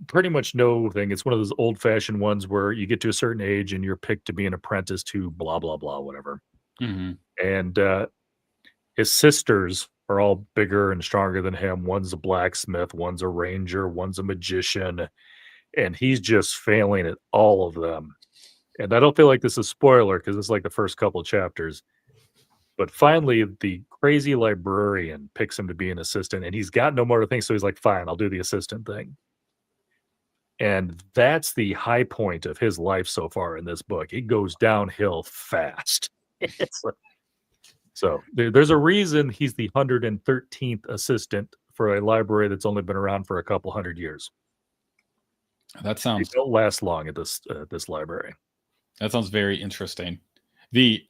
pretty much no thing. It's one of those old fashioned ones where you get to a certain age and you're picked to be an apprentice to blah, blah, blah, whatever. Mhm. And his sisters are all bigger and stronger than him. One's a blacksmith, one's a ranger, one's a magician, and he's just failing at all of them. And I don't feel like this is a spoiler because it's like the first couple chapters. But finally, the crazy librarian picks him to be an assistant, and he's got no more to think. So he's like, "Fine, I'll do the assistant thing." And that's the high point of his life so far in this book. It goes downhill fast. It's like, so there's a reason he's the 113th assistant for a library that's only been around for a couple hundred years. That They sounds don't last long at this library. very interesting. The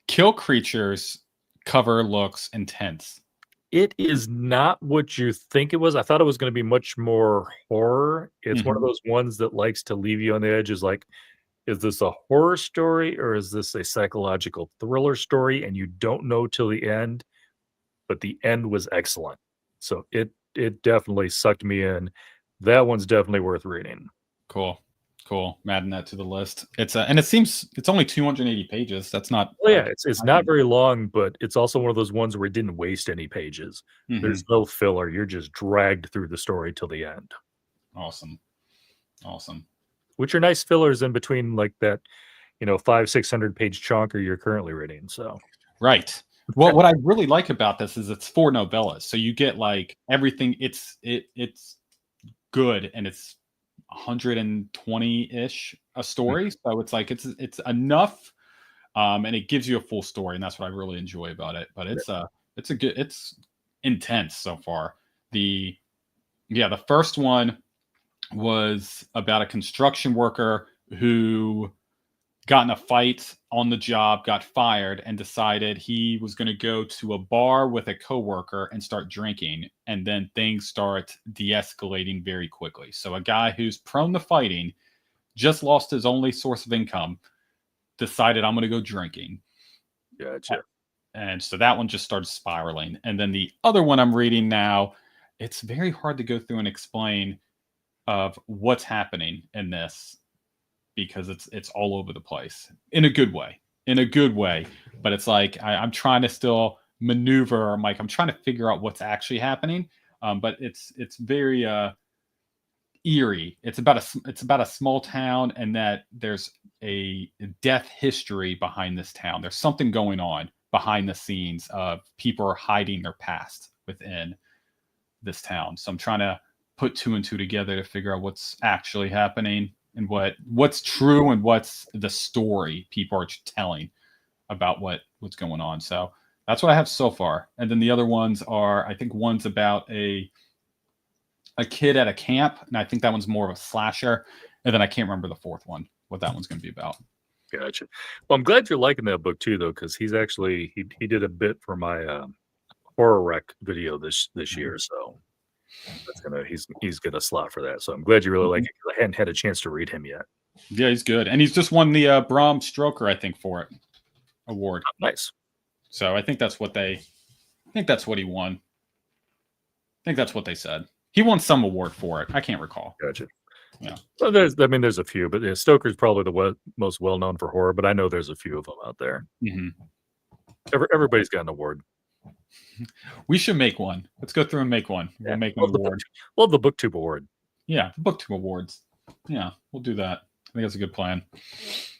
Kill Creatures cover looks intense. It is not what you think it was. I thought it was going to be much more horror. It's one of those ones that likes to leave you on the edge. Is like, is this a horror story or is this a psychological thriller story? And you don't know till the end, but the end was excellent. So it definitely sucked me in. That one's definitely worth reading. Cool. Adding that to the list. It's and it seems it's only 280 pages. That's not. Well, yeah, it's not very long, but it's also one of those ones where it didn't waste any pages. There's no filler. You're just dragged through the story till the end. Awesome. Which are nice fillers in between, like that, 500-600 page chonker you're currently reading. So right. Well, what I really like about this is it's 4 novellas, so you get like everything. It's good, and it's 120-ish a story. So it's like it's enough, and it gives you a full story, and that's what I really enjoy about it. But it's intense so far. The first one was about a construction worker who got in a fight on the job, got fired, and decided he was going to go to a bar with a coworker and start drinking. And then things start de-escalating very quickly. So a guy who's prone to fighting, just lost his only source of income, decided, I'm going to go drinking. Gotcha. And so that one just started spiraling. And then the other one I'm reading now, it's very hard to go through and explain of what's happening in this, because it's all over the place in a good way, but it's like I'm trying to still maneuver. I'm trying to figure out what's actually happening, but it's very eerie. It's about a small town, and that there's a death history behind this town. There's something going on behind the scenes of people are hiding their past within this town. So I'm trying to put 2 and 2 together to figure out what's actually happening, and what's true, and what's the story people are telling about what's going on. So that's what I have so far. And then the other ones are, I think one's about a kid at a camp, and I think that one's more of a slasher. And then I can't remember the fourth one, what that one's going to be about. Gotcha. Well, I'm glad you're liking that book too, though, because he's actually he did a bit for my horror rec video this year. So he's got a slot for that. So I'm glad you really like it, 'cause I hadn't had a chance to read him yet. Yeah, he's good, and he's just won the Bram Stoker, I think, for it award. Nice. So I think that's what he won. I think that's what they said. He won some award for it. I can't recall. Gotcha. Yeah. Well, there's a few, but Stoker's probably the most well known for horror. But I know there's a few of them out there. Everybody's got an award. We should make one. Let's go through and make one. We'll make an award. Well, the BookTube award. Yeah, the BookTube awards. Yeah, we'll do that. I think that's a good plan.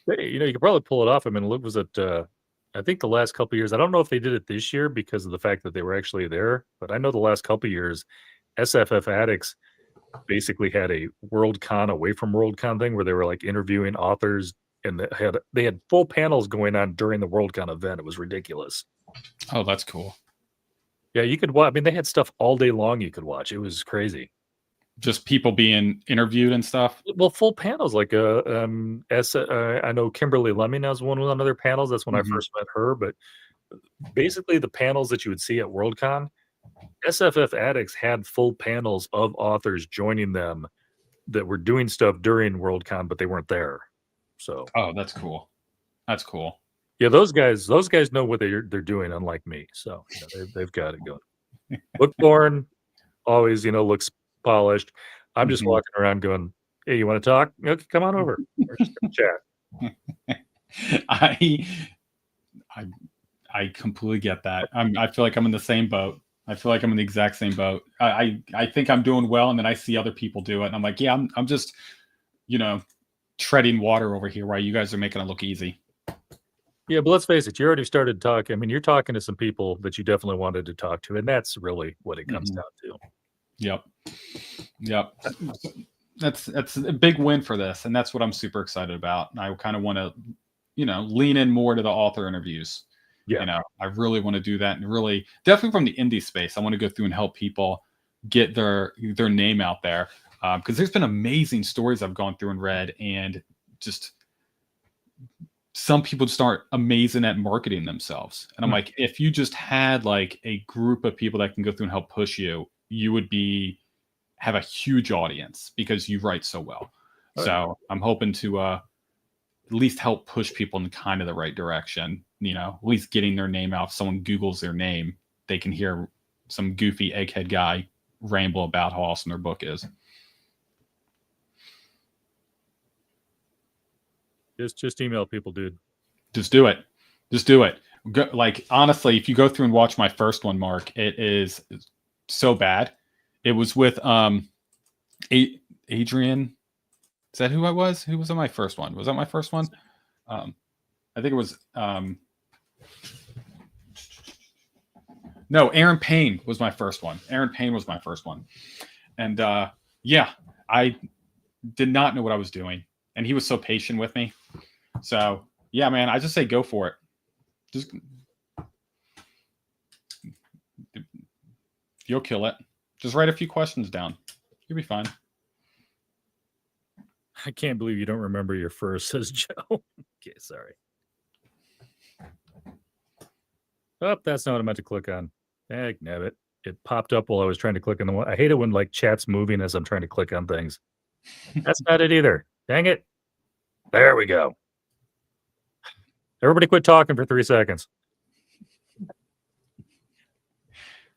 Hey, you could probably pull it off. I mean, look, was it? I think the last couple of years. I don't know if they did it this year because of the fact that they were actually there. But I know the last couple of years, SFF Addicts basically had a Worldcon away from Worldcon thing where they were like interviewing authors, and they had full panels going on during the Worldcon event. It was ridiculous. Oh, that's cool. Yeah, you could watch. I mean, they had stuff all day long you could watch. It was crazy. Just people being interviewed and stuff. Well, full panels. Like I know Kimberly Lemming has one of their panels. That's when I first met her. But basically, the panels that you would see at Worldcon, SFF Addicts had full panels of authors joining them that were doing stuff during Worldcon, but they weren't there. So, oh, that's cool. That's cool. Yeah, those guys know what they're doing, unlike me. So they've got it going. Bookborn always, looks polished. I'm just walking around going, "Hey, you want to talk? Okay, come on over. Chat." I completely get that. I feel like I'm in the same boat. I feel like I'm in the exact same boat. I think I'm doing well, and then I see other people do it, and I'm like, yeah, I'm just, treading water over here while you guys are making it look easy. Yeah, but let's face it, you already started talking. I mean, you're talking to some people that you definitely wanted to talk to, and that's really what it comes down to. Yep. that's a big win for this, and that's what I'm super excited about. And I kind of want to, lean in more to the author interviews. Yeah. I really want to do that, and really, definitely from the indie space, I want to go through and help people get their name out there, because there's been amazing stories I've gone through and read, and just some people just aren't amazing at marketing themselves. And I'm like, if you just had like a group of people that can go through and help push you, you would have a huge audience because you write so well. Right. So I'm hoping to at least help push people in kind of the right direction. At least getting their name out. If someone Googles their name, they can hear some goofy egghead guy ramble about how awesome their book is. Just email people, dude. Just do it. Just do it. Like, honestly, if you go through and watch my first one, Mark, it is so bad. It was with Adrian. Is that who I was? Who was on my first one? Was that my first one? I think it was no, Aaron Payne was my first one. Aaron Payne was my first one. And yeah, I did not know what I was doing. And he was so patient with me. So yeah, man, I just say go for it. Just you'll kill it. Just write a few questions down. You'll be fine. I can't believe you don't remember your first, says Joe. Okay, sorry. Oh, that's not what I meant to click on. Heck, nabbit. It popped up while I was trying to click on the one. I hate it when like chat's moving as I'm trying to click on things. That's not it either. Dang it. There we go. Everybody quit talking for 3 seconds.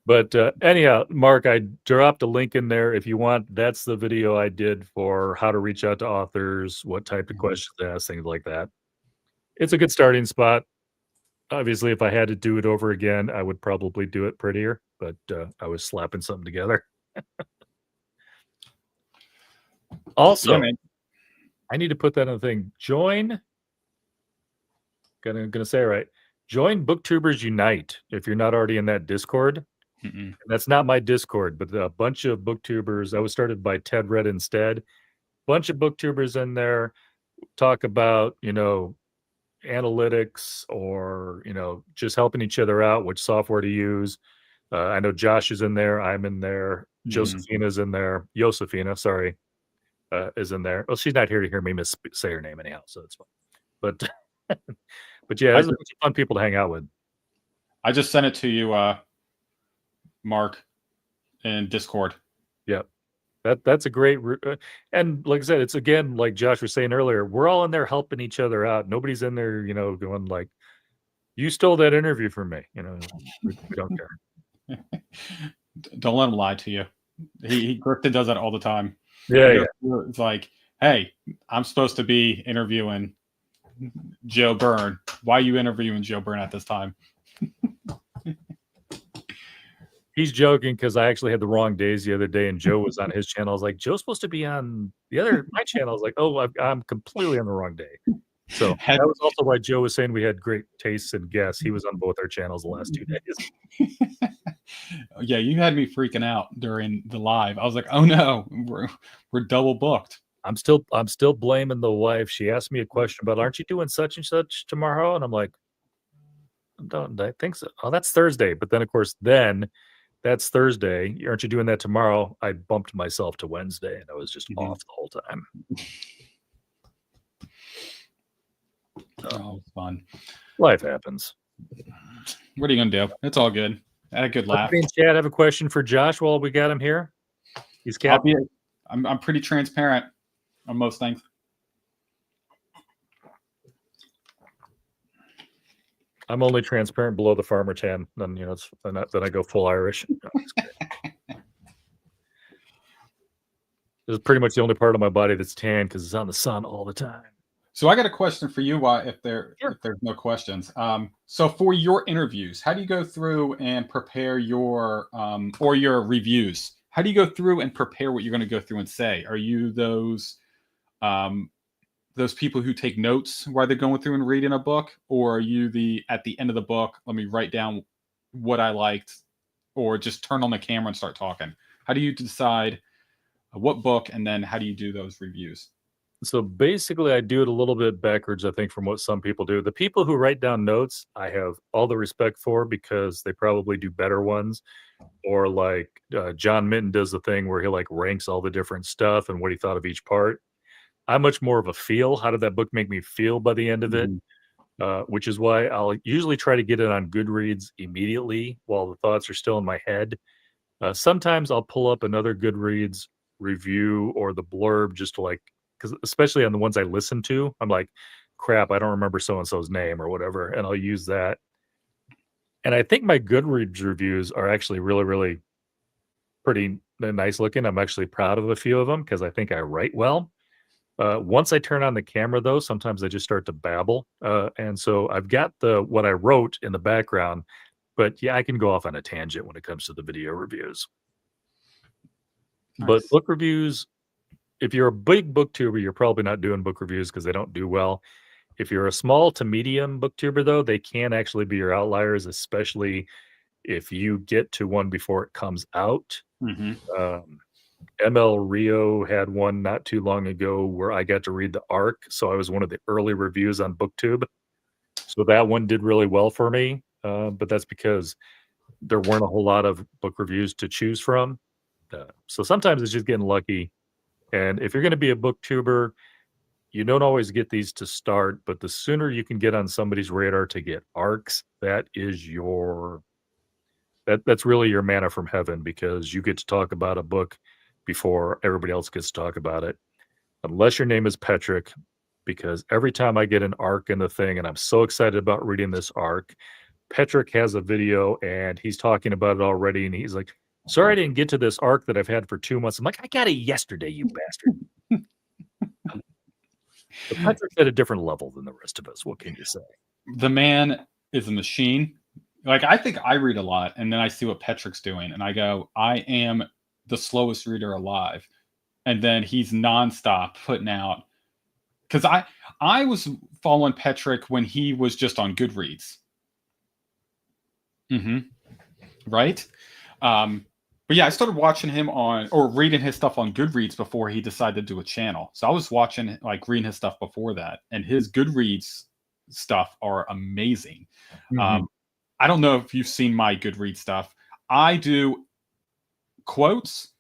But anyhow, Mark, I dropped a link in there if you want. That's the video I did for how to reach out to authors, what type of questions to ask, things like that. It's a good starting spot. Obviously, if I had to do it over again, I would probably do it prettier, but I was slapping something together. Also, yeah, man. I need to put that on the thing. Gonna say it right. Join Booktubers Unite if you're not already in that Discord. And that's not my Discord, but a bunch of booktubers. That was started by Ted Red instead. Bunch of booktubers in there talk about, analytics or, just helping each other out, which software to use. I know Josh is in there. I'm in there. Josephina's in there. Josefina, sorry, is in there. Well, she's not here to hear me say her name anyhow, so it's fine. But, but yeah, there's a bunch of fun people to hang out with. I just sent it to you, Mark, in Discord. Yep. That's a great and like I said, it's again like Josh was saying earlier, we're all in there helping each other out. Nobody's in there, going like, you stole that interview from me. We don't care. Don't let him lie to you. Griffin does that all the time. Yeah. It's like, hey, I'm supposed to be interviewing Joe Byrne. Why are you interviewing Joe Byrne at this time? He's joking because I actually had the wrong days the other day, and Joe was on his channel. I was like, Joe's supposed to be on my channel. I was like, oh, I'm completely on the wrong day. So that was also why Joe was saying we had great tastes and guests. He was on both our channels the last 2 days. Yeah, you had me freaking out during the live. I was like, oh no, we're double booked. I'm still blaming the wife. She asked me a question about, aren't you doing such and such tomorrow? And I'm like, I think so. Oh, that's Thursday. But then of course, that's Thursday. Aren't you doing that tomorrow? I bumped myself to Wednesday, and I was just off the whole time. Oh, it's fun. Life happens. What are you gonna do? It's all good. I had a good laugh. Chad, I have a question for Josh while we got him here. He's I'm pretty transparent on most things. I'm only transparent below the farmer tan. Then then I go full Irish. This is pretty much the only part of my body that's tan because it's on the sun all the time. So I got a question for you. If there's no questions, so for your interviews, how do you go through and prepare your or your reviews? How do you go through and prepare what you're going to go through and say? Are you those people who take notes while they're going through and reading a book, or are you at the end of the book, let me write down what I liked, or just turn on the camera and start talking? How do you decide What book, and then how do you do those reviews? So basically, I do it a little bit backwards, I think, from what some people do. The people who write down notes, I have all the respect for because they probably do better ones. Or like John Minton does the thing where he like ranks all the different stuff and what he thought of each part. I'm much more of a feel. How did that book make me feel by the end of it? Mhm. Which is why I'll usually try to get it on Goodreads immediately while the thoughts are still in my head. Sometimes I'll pull up another Goodreads review or the blurb just to like, because especially on the ones I listen to, I'm like, crap, I don't remember so and so's name or whatever, and I'll use that. And I think my Goodreads reviews are actually really, really pretty nice looking. I'm actually proud of a few of them because I think I write well. Once I turn on the camera, though, sometimes I just start to babble, and so I've got the what I wrote in the background, but yeah, I can go off on a tangent when it comes to the video reviews. But Nice. book reviews, if you're a big booktuber, you're probably not doing book reviews because they don't do well. If you're a small to medium booktuber, though, they can actually be your outliers, especially if you get to one before it comes out. Hmm. Um, ML Rio had one not too long ago where I got to read the arc, so I was one of the early reviews on BookTube. So that one did really well for me, but that's because there weren't a whole lot of book reviews to choose from. So sometimes it's just getting lucky. And if you're going to be a booktuber, you don't always get these to start, but the sooner you can get on somebody's radar to get arcs, that's really your manna from heaven because you get to talk about a book before everybody else gets to talk about it. Unless your name is Petrick, because every time I get an arc in the thing and I'm so excited about reading this arc, Petrick has a video and he's talking about it already. And he's like, sorry, I didn't get to this arc that I've had for 2 months. I'm like, I got it yesterday, you bastard. But Petrick's at a different level than the rest of us. What can you say? The man is a machine. Like, I think I read a lot, and then I see what Petrick's doing, and I go, I am the slowest reader alive. And then he's nonstop putting out, because I was following Petrick when he was just on Goodreads. Hmm. Right. But yeah, I started watching him on, or reading his stuff on Goodreads before he decided to do a channel. So I was watching, like, reading his stuff before that, and his Goodreads stuff are amazing. Mhm. Um, I don't know if you've seen my Goodreads stuff. I do quotes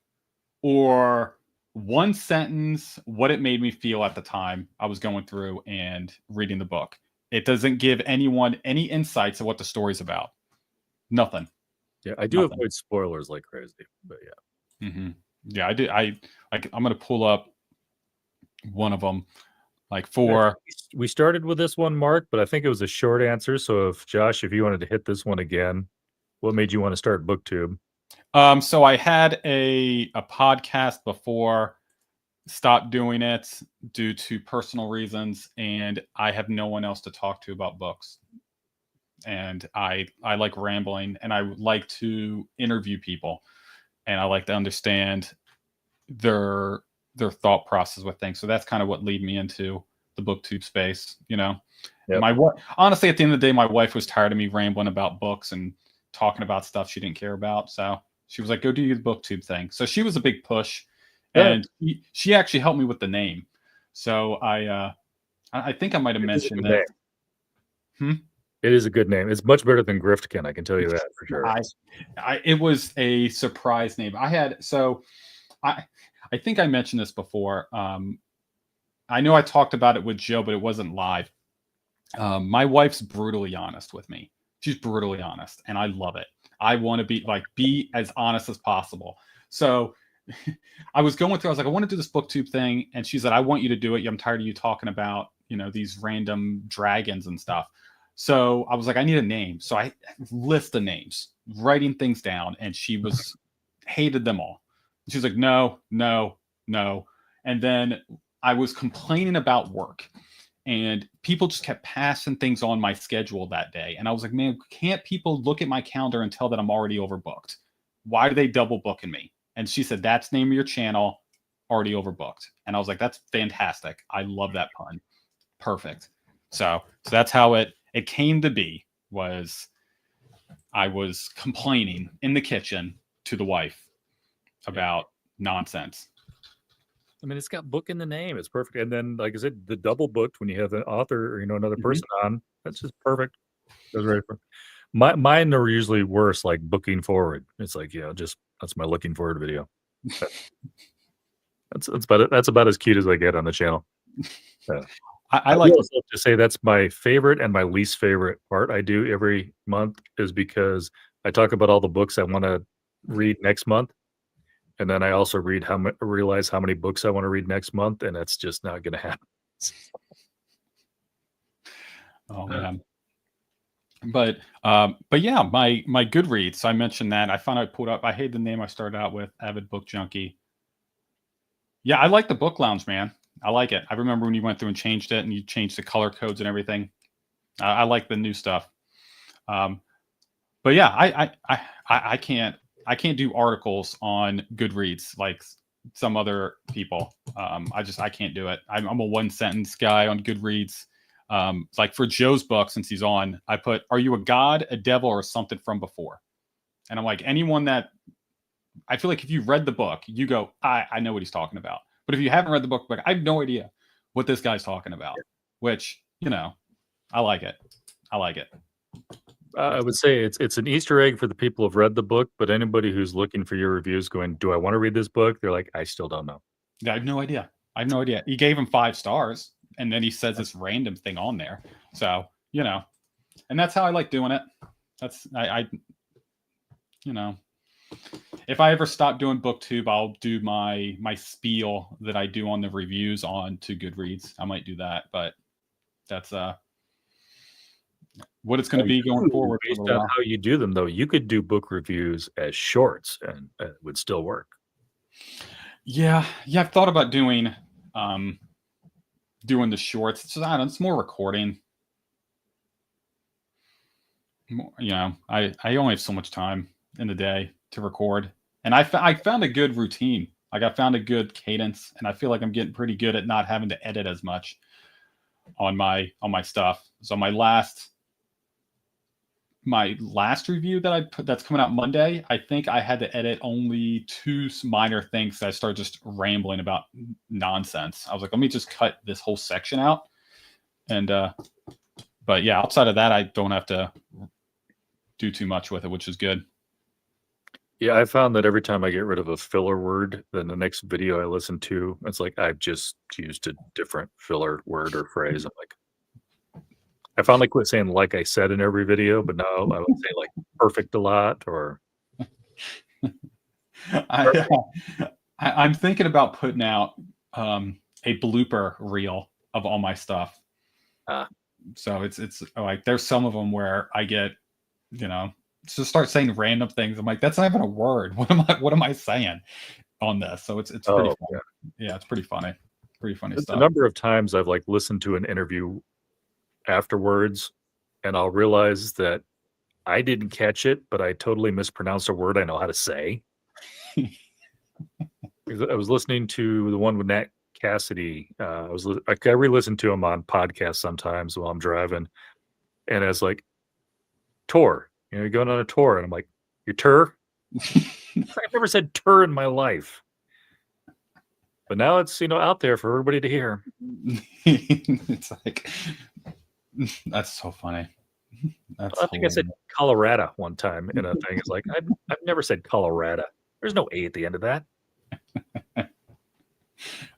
or one sentence, what it made me feel at the time I was going through and reading the book. It doesn't give anyone any insights of what the story's about. Nothing. Yeah, I do Nothing. avoid spoilers like crazy, but yeah. Hmm. Yeah, I do. I'm gonna pull up one of them, like I think for. we started with this one, Mark, but I think it was a short answer. So if Josh, if you wanted to hit this one again, what made you want to start BookTube? So I had a podcast before, stopped doing it due to personal reasons, and I have no one else to talk to about books. And I like rambling, and I like to interview people, and I like to understand their their thought process with things. So that's kind of what lead me into the booktube space, you know. And Yep. my honestly, at the end of the day, my wife was tired of me rambling about books and talking about stuff she didn't care about. So she was like, "Go do the booktube thing." So she was a big push, Yeah, and she actually helped me with the name. So I think I might have it is a mentioned good that. name. Hmm? It is a good name. It's much better than Griftkin, I can tell you that for sure. It was a surprise name. I I think I mentioned this before. I know I talked about it with Joe, but it wasn't live. My wife's brutally honest with me. She's brutally honest, and I love it. I want to be as honest as possible. So I was going through. I was like, I want to do this booktube thing, and she said, I want you to do it. I'm tired of you talking about these random dragons and stuff. So I was like, I need a name. So I list the names, writing things down, and she was hated them all. She was like, no, no, no. And then I was complaining about work, and people just kept passing things on my schedule that day. And I was like, man, can't people look at my calendar and tell that I'm already overbooked? Why are they double booking me? And she said, that's the name of your channel, Already Overbooked. And I was like, that's fantastic. I love that pun. Perfect. So that's how it came to be. Was I was complaining in the kitchen to the wife about nonsense. I mean, it's got book in the name. It's perfect. And then, like I said, the double booked when you have an author or another Mhm. person on. That's just perfect. Goes right for mine are usually worse, like booking forward. It's like, yeah, just that's my looking forward video. That that's about as cute as I get on the channel. Yeah. I I like will also have to say that's my favorite and my least favorite part I do every month is because I talk about all the books I wanna read next month, and then I also realize how many books I wanna read next month, and that's just not gonna happen. oh Uh, man. But yeah, my Goodreads. I mentioned that. I found I pulled up. I hate the name I started out with, Avid Book Junkie. Yeah, I like the book lounge, man. I like it. I remember when you went through and changed it, and you changed the color codes and everything. I like the new stuff. Um, but yeah, I can't do articles on Goodreads like some other people. I can't do it. I'm a one sentence guy on Goodreads. Like for Joe's book, since he's on, I put, "Are you a god, a devil, or something from before?" And I'm like, anyone that I feel like if you read the book, you go, I know what he's talking about. But if you haven't read the book, like I have no idea what this guy's talking about. Which I like it. I like it. I It's, would say it's an Easter egg for the people who've read the book, but anybody who's looking for your reviews going, "Do I wanna read this book?" They're like, "I still don't know." I have no idea. I have no idea. He gave him 5 stars, and then he says this random thing on there. So and that's how I like doing it. That's I you know, if I ever stop doing booktube, I'll do my spiel that I do on the reviews on to Goodreads. I might do that, but that's what it's going to Now be going you forward for a based little on while. how you do them, though, you could do book reviews as shorts and it would still work. Yeah, yeah, I've thought about um doing the shorts. It's just, I don't know, it's more recording. I only have so much time in the day to record, and I found a good routine. Like I found a good cadence, and I feel like I'm getting pretty good at not having to edit as much on my stuff. So my last review that I put that's coming out Monday, I think I had to edit only two minor things. I started just rambling about nonsense. I was like, let me just cut this whole section out. And but yeah, outside of that, I don't have to do too much with it, which is good. Yeah, I found that every time I get rid of a filler word, then the next video I listen to, it's like I've just used a different filler word or phrase. I'm like, I finally quit saying "like I said" in every video, but now I would say like "perfect" a lot or I, I'm thinking about putting out a blooper reel of all my stuff. uh, So it's like there's some of them where I get you know just start saying random things. I'm like, that's not even a word. What am I saying on this? So it's pretty oh, fun. yeah. Yeah, it's pretty funny. Pretty funny The stuff. number of times I've, like, listened to an interview afterwards, and I'll realize that I didn't catch it, but I totally mispronounced a word I know how to say. Because I was listening to the one with Nat Cassidy, I re-listen to him on podcasts sometimes while I'm driving, and it's like, "Tour," you're going on a tour, and I'm like, "Your tour?" I've never said "tour" in my life, but now it's, out there for everybody to hear. It's like that's so funny. That's I think I said hilarious. Colorado one time in a thing. It's like, I've never said Colorado. There's no A at the end of that.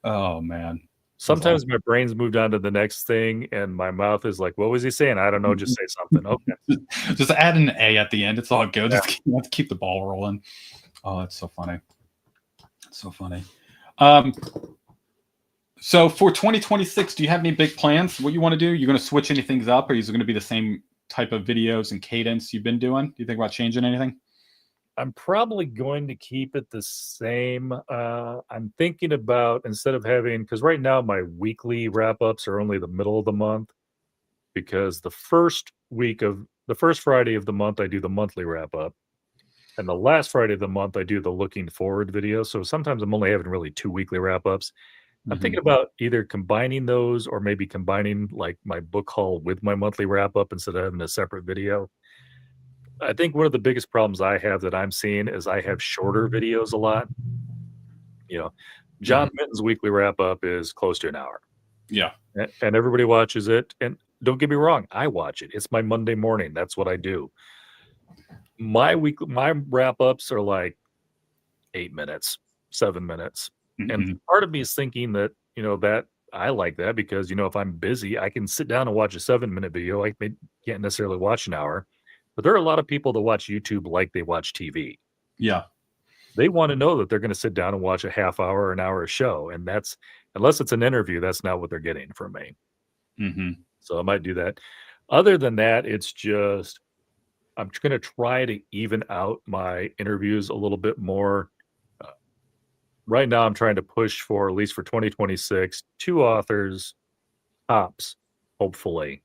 Oh man, that's Sometimes awesome. my brain's moved on to the next thing, and my mouth is like, "What was he saying? I don't know, just say something." Okay. Just add an A at the end. It's all good. Yeah. Let's keep the ball rolling. Oh, that's so funny. That's so funny. Um, so for 2026, do you have any big plans? What you want to do? You're going to switch any things up, or is it going to be the same type of videos and cadence you've been doing? Do you think about changing anything? I'm probably going to keep it the same. I'm thinking about instead of having because right now my weekly wrap-ups are only the middle of the month because the first Friday of the month, I do the monthly wrap-up, and the last Friday of the month, I do the looking forward video, so sometimes I'm only having really 2 weekly wrap-ups. I'm Hmm. thinking about either combining those or maybe combining, like, my book haul with my monthly wrap-up instead of having a separate video. I think one of the biggest problems I have that I'm seeing is I have shorter videos a lot, you know? John Minton's weekly wrap up is close to an hour. Yeah. And everybody watches it. And don't get me wrong, I watch it. It's my Monday morning. That's what I do. My wrap ups are like 8 minutes, 7 minutes. And part of me is thinking that, that I like that because, if I'm busy, I can sit down and watch a 7-minute video. I can't necessarily watch an hour. But there are a lot of people that watch YouTube like they watch TV. Yeah. They want to know that they're going to sit down and watch a half hour or an hour show. And that's, unless it's an interview, that's not what they're getting from me. So I might do that. Other than that, it's just, I'm going to try to even out my interviews a little bit more. Right now, I'm trying to push for, at least for 2026, 2 authors tops, hopefully,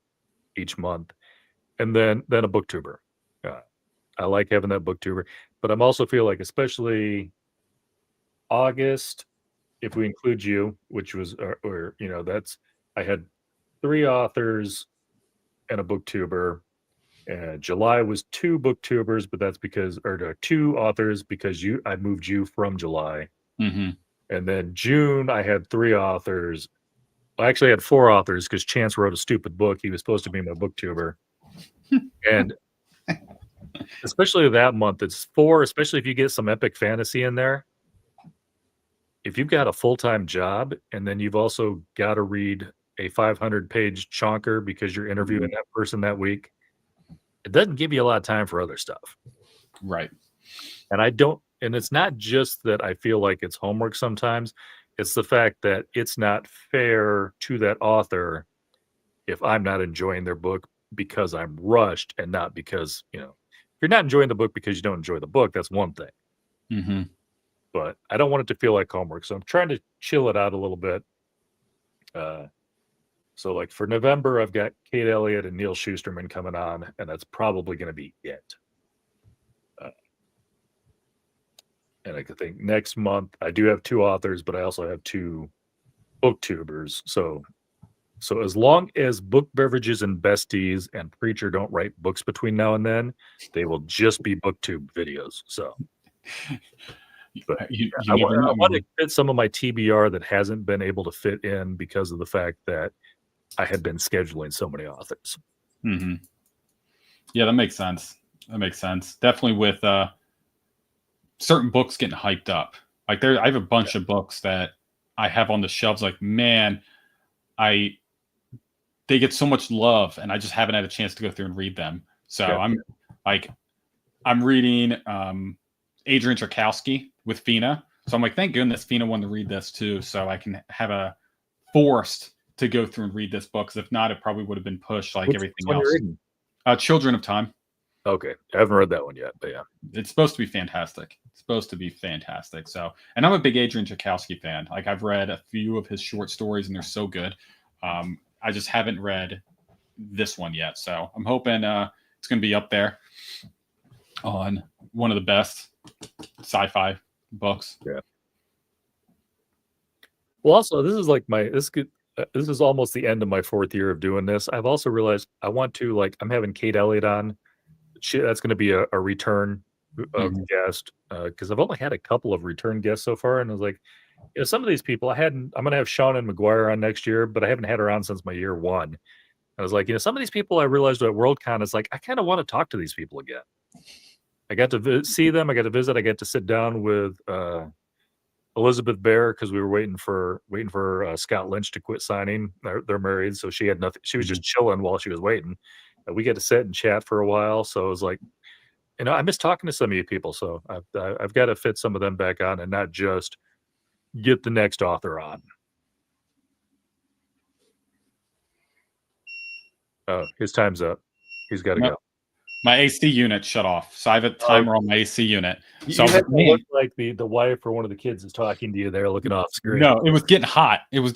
each month. And then a booktuber. I like having that booktuber, but I'm also feel like, especially August, if we include you, which was, that's, I had 3 authors and a booktuber. July was 2 booktubers, but that's because, or 2 authors because I moved you from July. And then June, I had 3 authors. I actually had 4 authors because Chance wrote a stupid book. He was supposed to be my booktuber. And especially that month, it's 4, especially if you get some epic fantasy in there. If you've got a full-time job and then you've also got to read a 500-page chonker because you're interviewing that person that week, it doesn't give you a lot of time for other stuff. Right. And it's not just that I feel like it's homework sometimes. It's the fact that it's not fair to that author if I'm not enjoying their book because I'm rushed and not because, if you're not enjoying the book because you don't enjoy the book, that's one thing. But I don't want it to feel like homework. So I'm trying to chill it out a little bit. So like for November, I've got Kate Elliott and Neil Schusterman coming on, and that's probably going to be it. And I could think next month I do have 2 authors, but I also have 2 booktubers. So as long as Book Beverages and Besties and Preacher don't write books between now and then, they will just be booktube videos. So, but I want to fit some of my TBR that hasn't been able to fit in because of the fact that I had been scheduling so many authors. Yeah, that makes sense. Definitely with certain books getting hyped up. Like I have a bunch of books that I have on the shelves. Like, man, they get so much love, and I just haven't had a chance to go through and read them. So I'm reading Adrian Tchaikovsky with Fina. So I'm like, thank goodness Fina wanted to read this too, so I can have a forced to go through and read this book. Because if not, it probably would have been pushed like everything else. Children of Time. Okay, I haven't read that one yet, but yeah, it's supposed to be fantastic. So, and I'm a big Adrian Tchaikovsky fan. Like, I've read a few of his short stories, and they're so good. I just haven't read this one yet, so I'm hoping it's going to be up there on one of the best sci-fi books. Yeah. Well, also, this is like this is almost the end of my 4th year of doing this. I've also realized I want to, like, I'm having Kate Elliott on. That's going to be a return guest because I've only had a couple of return guests so far, and I was like, some of these people I'm going to have Shannon McGuire on next year, but I haven't had her on since my year 1. I was like, some of these people I realized at Worldcon is like, I kind of want to talk to these people again. I got to see them. I got to visit. I got to sit down with Elizabeth Bear because we were waiting for Scott Lynch to quit signing. They're married, so she had nothing. She was just chilling while she was waiting. We get to sit and chat for a while. So it was like, I miss talking to some of you people. So I've got to fit some of them back on and not just get the next author on. Oh, his time's up. He's got to go. My AC unit shut off, so I have a timer on my AC unit. So you look like the wife or one of the kids is talking to you there, looking off screen. No, it was getting hot. I was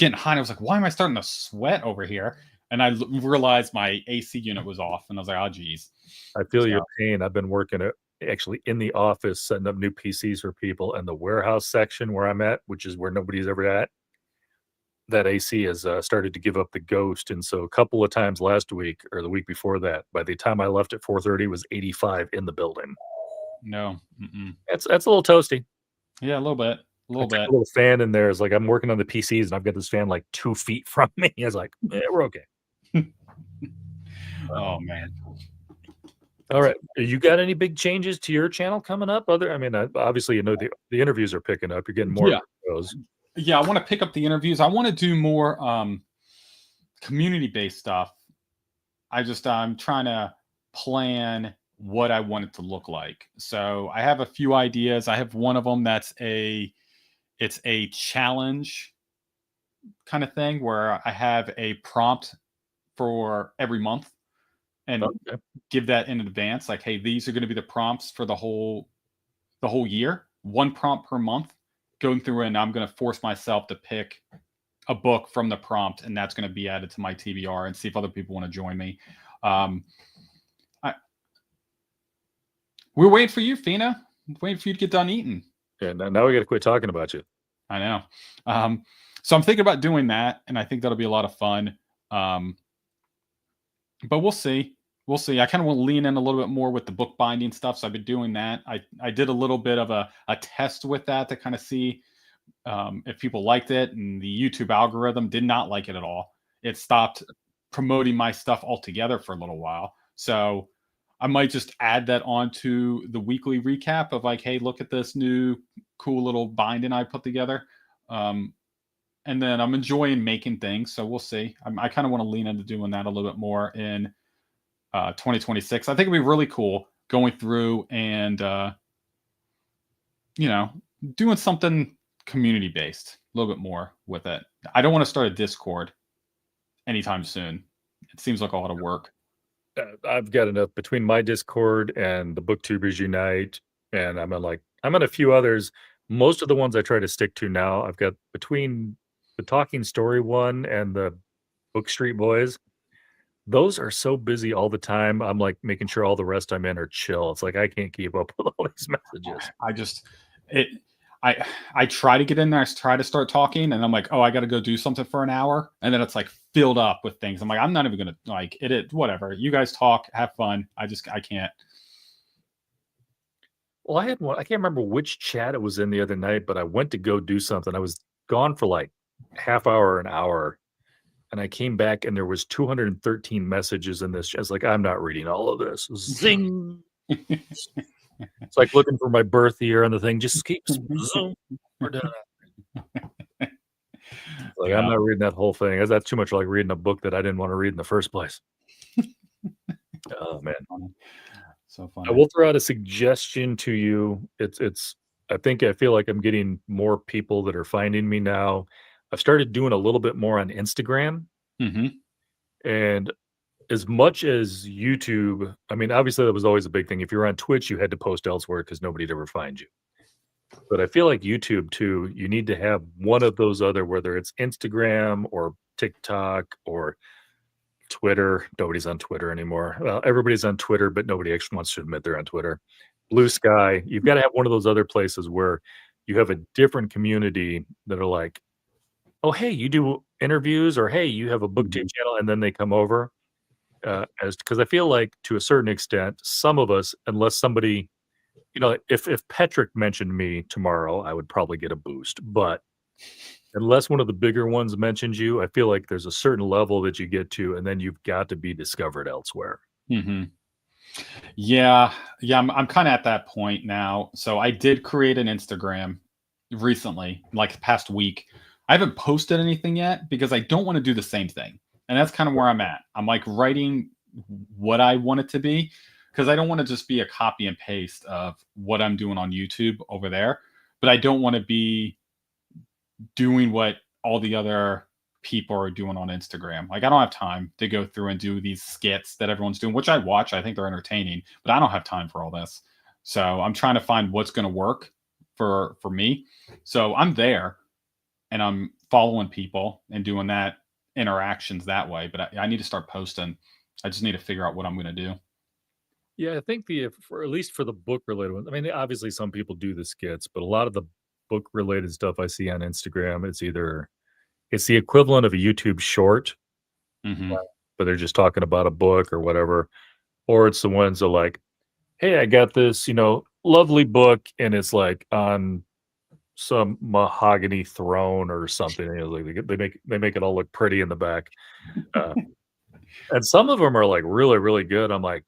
like, why am I starting to sweat over here? And I realized my AC unit was off, and I was like, oh, geez. I feel your pain. I've been working actually in the office, setting up new PCs for people, and the warehouse section where I'm at, which is where nobody's ever at, that AC has started to give up the ghost. And so a couple of times last week or the week before that, by the time I left at 4:30, it was 85 in the building. No. That's a little toasty. Yeah, a little bit. a I little took bit. a little fan in there. It's like I'm working on the PCs and I've got this fan like 2 feet from me. It's like, we're okay. Oh man. All right. You got any big changes to your channel coming up? I mean, obviously, the interviews are picking up. You're getting more Yeah. shows. Yeah, I want to pick up the interviews. I want to do more community-based stuff. I'm trying to plan what I want it to look like. So I have a few ideas. I have one of them that's it's a challenge kind of thing where I have a prompt for every month and Okay. give that in advance. Like, hey, these are going to be the prompts for the whole year. One prompt per month. Going through and I'm going to force myself to pick a book from the prompt, and that's going to be added to my TBR and see if other people want to join me. I, we're waiting for you, Fina. Waiting for you to get done eating. Yeah. Now we got to quit talking about you. I know. So I'm thinking about doing that, and I think that'll be a lot of fun. But we'll see. We'll see. I kind of want to lean in a little bit more with the bookbinding stuff. So I've been doing that. I did a little bit of a test with that to kind of see if people liked it, and the YouTube algorithm did not like it at all. It stopped promoting my stuff altogether for a little while. So I might just add that onto the weekly recap of like, hey, look at this new cool little binding I put together. And then I'm enjoying making things. So we'll see. I kind of want to lean into doing that a little bit more in 2026. I think it'd be really cool going through and, doing something community based a little bit more with it. I don't want to start a Discord anytime soon. It seems like a lot of work. I've got enough between my Discord and the BookTubers Unite, and I'm on a few others. Most of the ones I try to stick to now, I've got between the Talking Story one and the Book Street Boys. Those are so busy all the time. I'm like making sure all the rest I'm in are chill. It's like I can't keep up with all these messages. I just it I try to get in there, I try to start talking, and I'm like, oh, I got to go do something for an hour, and then it's like filled up with things. I'm like, I'm not even gonna like it. Whatever, you guys talk, have fun. I can't. Well, I had one. I can't remember which chat it was in the other night, but I went to go do something. I was gone for like half hour, an hour, and I came back and there was 213 messages in this. I was like, I'm not reading all of this. Zing. It's like looking for my birth year on the thing. Just keeps zoom. We're done. Like I'm Yeah. not reading that whole thing. That's too much like reading a book that I didn't want to read in the first place. Oh man. So I funny. will throw out a suggestion to you. I feel like I'm getting more people that are finding me now. I've started doing a little bit more on Instagram, Mm-hmm. and as much as YouTube, I mean, obviously that was always a big thing. If you were on Twitch, you had to post elsewhere because nobody'd ever find you. But I feel like YouTube too, you need to have one of those other, whether it's Instagram or TikTok or Twitter. Nobody's on Twitter anymore. Well, everybody's on Twitter, but nobody actually wants to admit they're on Twitter. Blue Sky. You've got to have one of those other places where you have a different community that are like, oh, hey, you do interviews, or hey, you have a booktube channel, and then they come over. As because I feel like to a certain extent, some of us, unless somebody, if Petrick mentioned me tomorrow, I would probably get a boost. But unless one of the bigger ones mentions you, I feel like there's a certain level that you get to, and then you've got to be discovered elsewhere. Mm-hmm. Yeah, I'm kind of at that point now. So I did create an Instagram recently, like the past week. I haven't posted anything yet because I don't want to do the same thing. And that's kind of where I'm at. I'm like writing what I want it to be because I don't want to just be a copy and paste of what I'm doing on YouTube over there. But I don't want to be doing what all the other people are doing on Instagram. Like I don't have time to go through and do these skits that everyone's doing, which I watch. I think they're entertaining, but I don't have time for all this. So I'm trying to find what's going to work for me. So I'm there and I'm following people and doing that interactions that way. But I need to start posting. I just need to figure out what I'm going to do. Yeah, I think for at least for the book related ones. I mean, obviously some people do the skits, but a lot of the book related stuff I see on Instagram, it's the equivalent of a YouTube short, Mm-hmm. but they're just talking about a book or whatever. Or it's the ones that like, hey, I got this, lovely book, and it's like on some mahogany throne or something. Like they make it all look pretty in the back. Uh, and some of them are like really, really good. I'm like,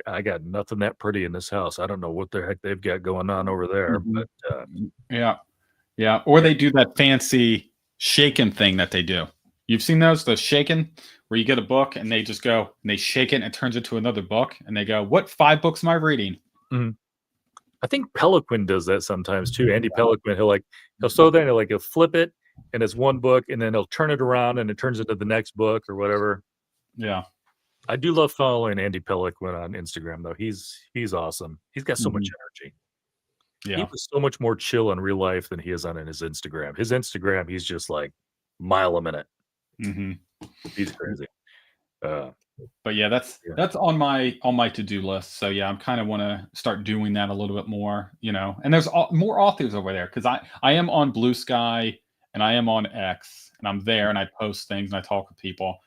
I got nothing that pretty in this house. I don't know what the heck they've got going on over there. Mhm. But Yeah. Yeah. Or yeah. they do that fancy shaken thing that they do. You've seen those, the shaken, where you get a book and they just go and they shake it and it turns into another book. And they go, "What 5 books am I reading?" Mhm. I think Peliquin does that sometimes too. Andy Peliquin, he'll sew that and he'll flip it and it's one book and then he'll turn it around and it turns into the next book or whatever. Yeah. I do love following Andy Peliquin on Instagram though. He's awesome. He's got so much Mhm. energy. He Yeah. was so much more chill in real life than he is on in his Instagram. His Instagram, he's just like mile a minute. Hmm. He's crazy. Uh, But yeah, that's yeah. that's on my to-do list. So yeah, I'm kind of want to start doing that a little bit more, you know. And there's more authors over there because I am on Blue Sky and I am on X and I'm there and I post things and I talk with people.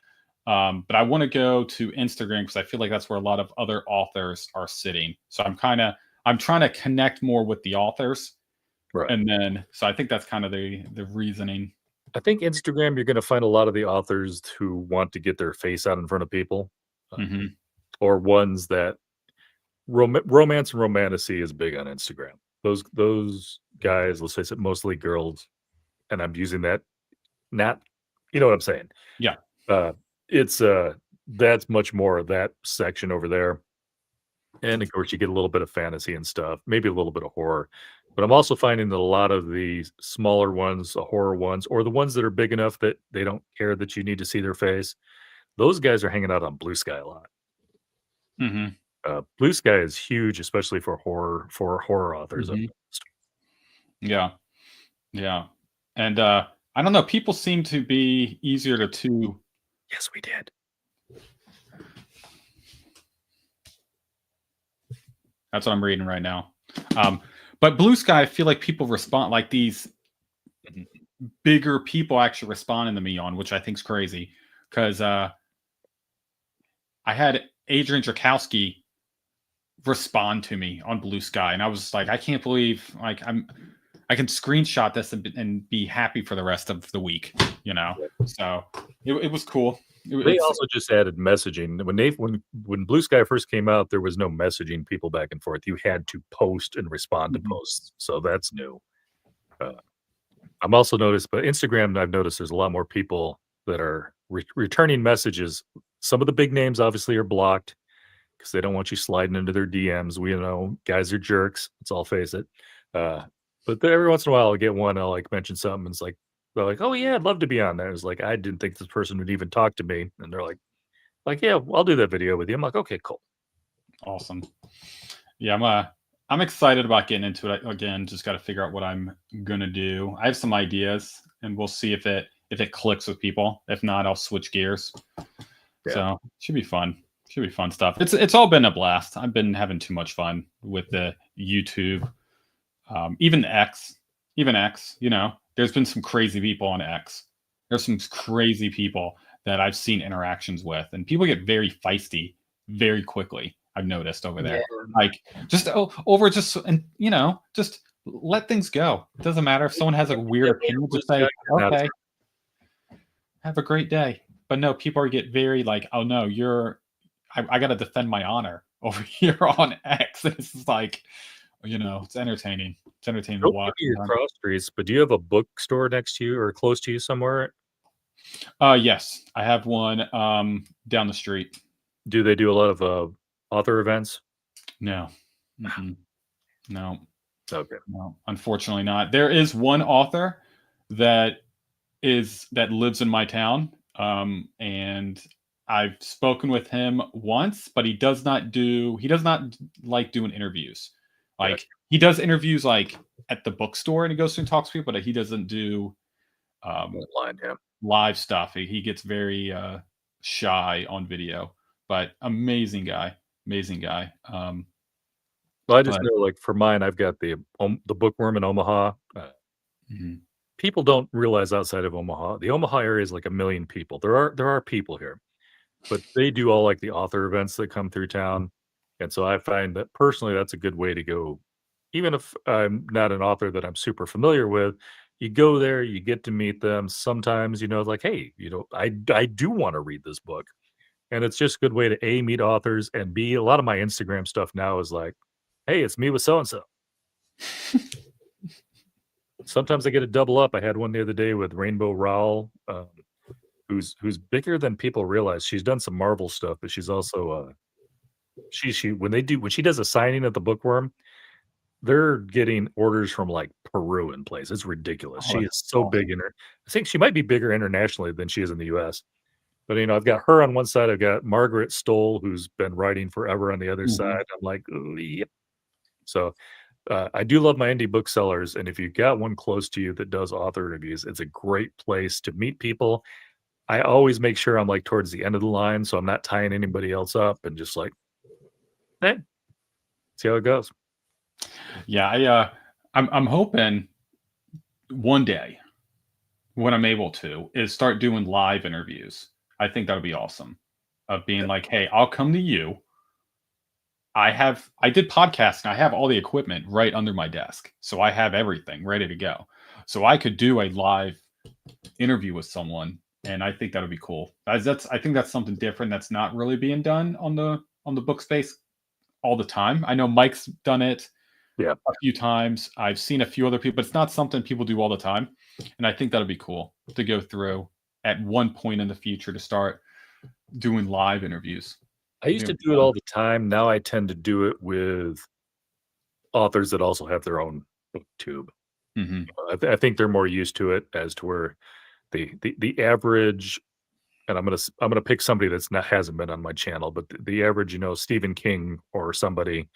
But I want to go to Instagram because I feel like that's where a lot of other authors are sitting. So I'm trying to connect more with the authors, Right. and then so I think that's kind of the reasoning. I think Instagram, you're going to find a lot of the authors who want to get their face out in front of people, uh, Hmm. or ones that romance and romantasy is big on Instagram. Those guys, let's face it, mostly girls, and I'm using that not, you know what I'm saying. Yeah. Uh, it's that's much more of that section over there, and of course you get a little bit of fantasy and stuff, maybe a little bit of horror. But I'm also finding that a lot of the smaller ones, the horror ones, or the ones that are big enough that they don't care that you need to see their face, those guys are hanging out on Blue Sky a lot. Hmm. Blue Sky is huge, especially for horror authors. I've Hmm. noticed. Yeah. Yeah. And I don't know, people seem to be easier to Yes, we did. that's what I'm reading right now. Um, but Blue Sky, I feel like people respond like these Mhm. bigger people actually responding to me on, which I think is crazy. Because I had Adrian Jakowski respond to me on Blue Sky, and I was like, I can't believe I can screenshot this and be happy for the rest of the week, you know. So it was cool. They It's also just added messaging. When Blue Sky first came out, there was no messaging people back and forth. You had to post and respond to Mhm. posts, so that's new. Uh, I'm also noticed, but Instagram, I've noticed there's a lot more people that are returning messages. Some of the big names obviously are blocked because they don't want you sliding into their DMs. We know guys are jerks. Let's all face it. Uh, but then every once in a while, I'll get one. I'll like mention something. And it's like they're like, "Oh yeah, I'd love to be on there." It's like I didn't think this person would even talk to me, and they're like, "Yeah, I'll do that video with you." I'm like, "Okay, cool." awesome. Yeah, I'm excited about getting into it again. Just got to figure out what I'm gonna do. I have some ideas, and we'll see if it clicks with people. If not, I'll switch gears. Yeah, So should be fun. Should be fun stuff. It's all been a blast. I've been having too much fun with the YouTube, even X, even X. You know, there's been some crazy people on X. There's some crazy people that I've seen interactions with, and people get very feisty very quickly. I've noticed over yeah. there, like just over just and you know just let things go. It doesn't matter if someone has a weird Yeah, me or opinion. Blue Just Sky, say, you're not as okay, have a great day. But no, people are get very like, oh no, I got to defend my honor over here on X. And it's just like, you know, it's entertaining. It's entertaining to don't watch give me your sometimes. cross streets, but do you have a bookstore next to you or close to you somewhere? Yes, I have one down the street. Do they do a lot of author events? No, mm-mm. No, Okay. no, unfortunately not. There is one author that that lives in my town, and I've spoken with him once, but he does not like doing interviews. Gotcha. Like he does interviews like at the bookstore and he goes through and talks to people, but he doesn't do um, Online, yeah. live stuff. He gets very shy on video, but amazing guy. Well, I just But know, like, for mine, I've got the Bookworm in Omaha. mhm, People don't realize outside of Omaha, the Omaha area is like 1,000,000 people. There are people here, but they do all, like, the author events that come through town, and so I find that personally, that's a good way to go even if I'm not an author that I'm super familiar with, you go there, you get to meet them. Sometimes, like, hey, I do want to read this book. And it's just a good way to A, meet authors, and B, a lot of my Instagram stuff now is like, hey, it's me with so and so. Sometimes I get a double up. I had one the other day with Rainbow Rowell, who's bigger than people realize. She's done some Marvel stuff, but she's also she when she does a signing at the Bookworm, they're getting orders from like Peru and place. It's ridiculous. Oh, She that's is so big awesome. in her. I think she might be bigger internationally than she is in the US. But I've got her on one side. I've got Margaret Stoll, who's been writing forever on the other side. Mhm. I'm like, "Ooh, yep." So I do love my indie booksellers, and if you've got one close to you that does author reviews, it's a great place to meet people. I always make sure I'm like towards the end of the line, so I'm not tying anybody else up and just like, hey, see how it goes. Yeah, I'm hoping one day when I'm able to is start doing live interviews. I think that would be awesome. Of being like, hey, I'll come to you. I did podcasts and I have all the equipment right under my desk. So I have everything ready to go. So I could do a live interview with someone, and I think that would be cool. I think that's something different that's not really being done on the book space all the time. I know Mike's done it Yeah. a few times. I've seen a few other people, but it's not something people do all the time. And I think that'll be cool to go through at one point in the future to start doing live interviews. I I think used to it'll be do it fun. all the time. Now I tend to do it with authors that also have their own booktube. Mhm. I think they're more used to it as to where the average, and I'm gonna pick somebody that's not hasn't been on my channel, but the average, Stephen King or somebody,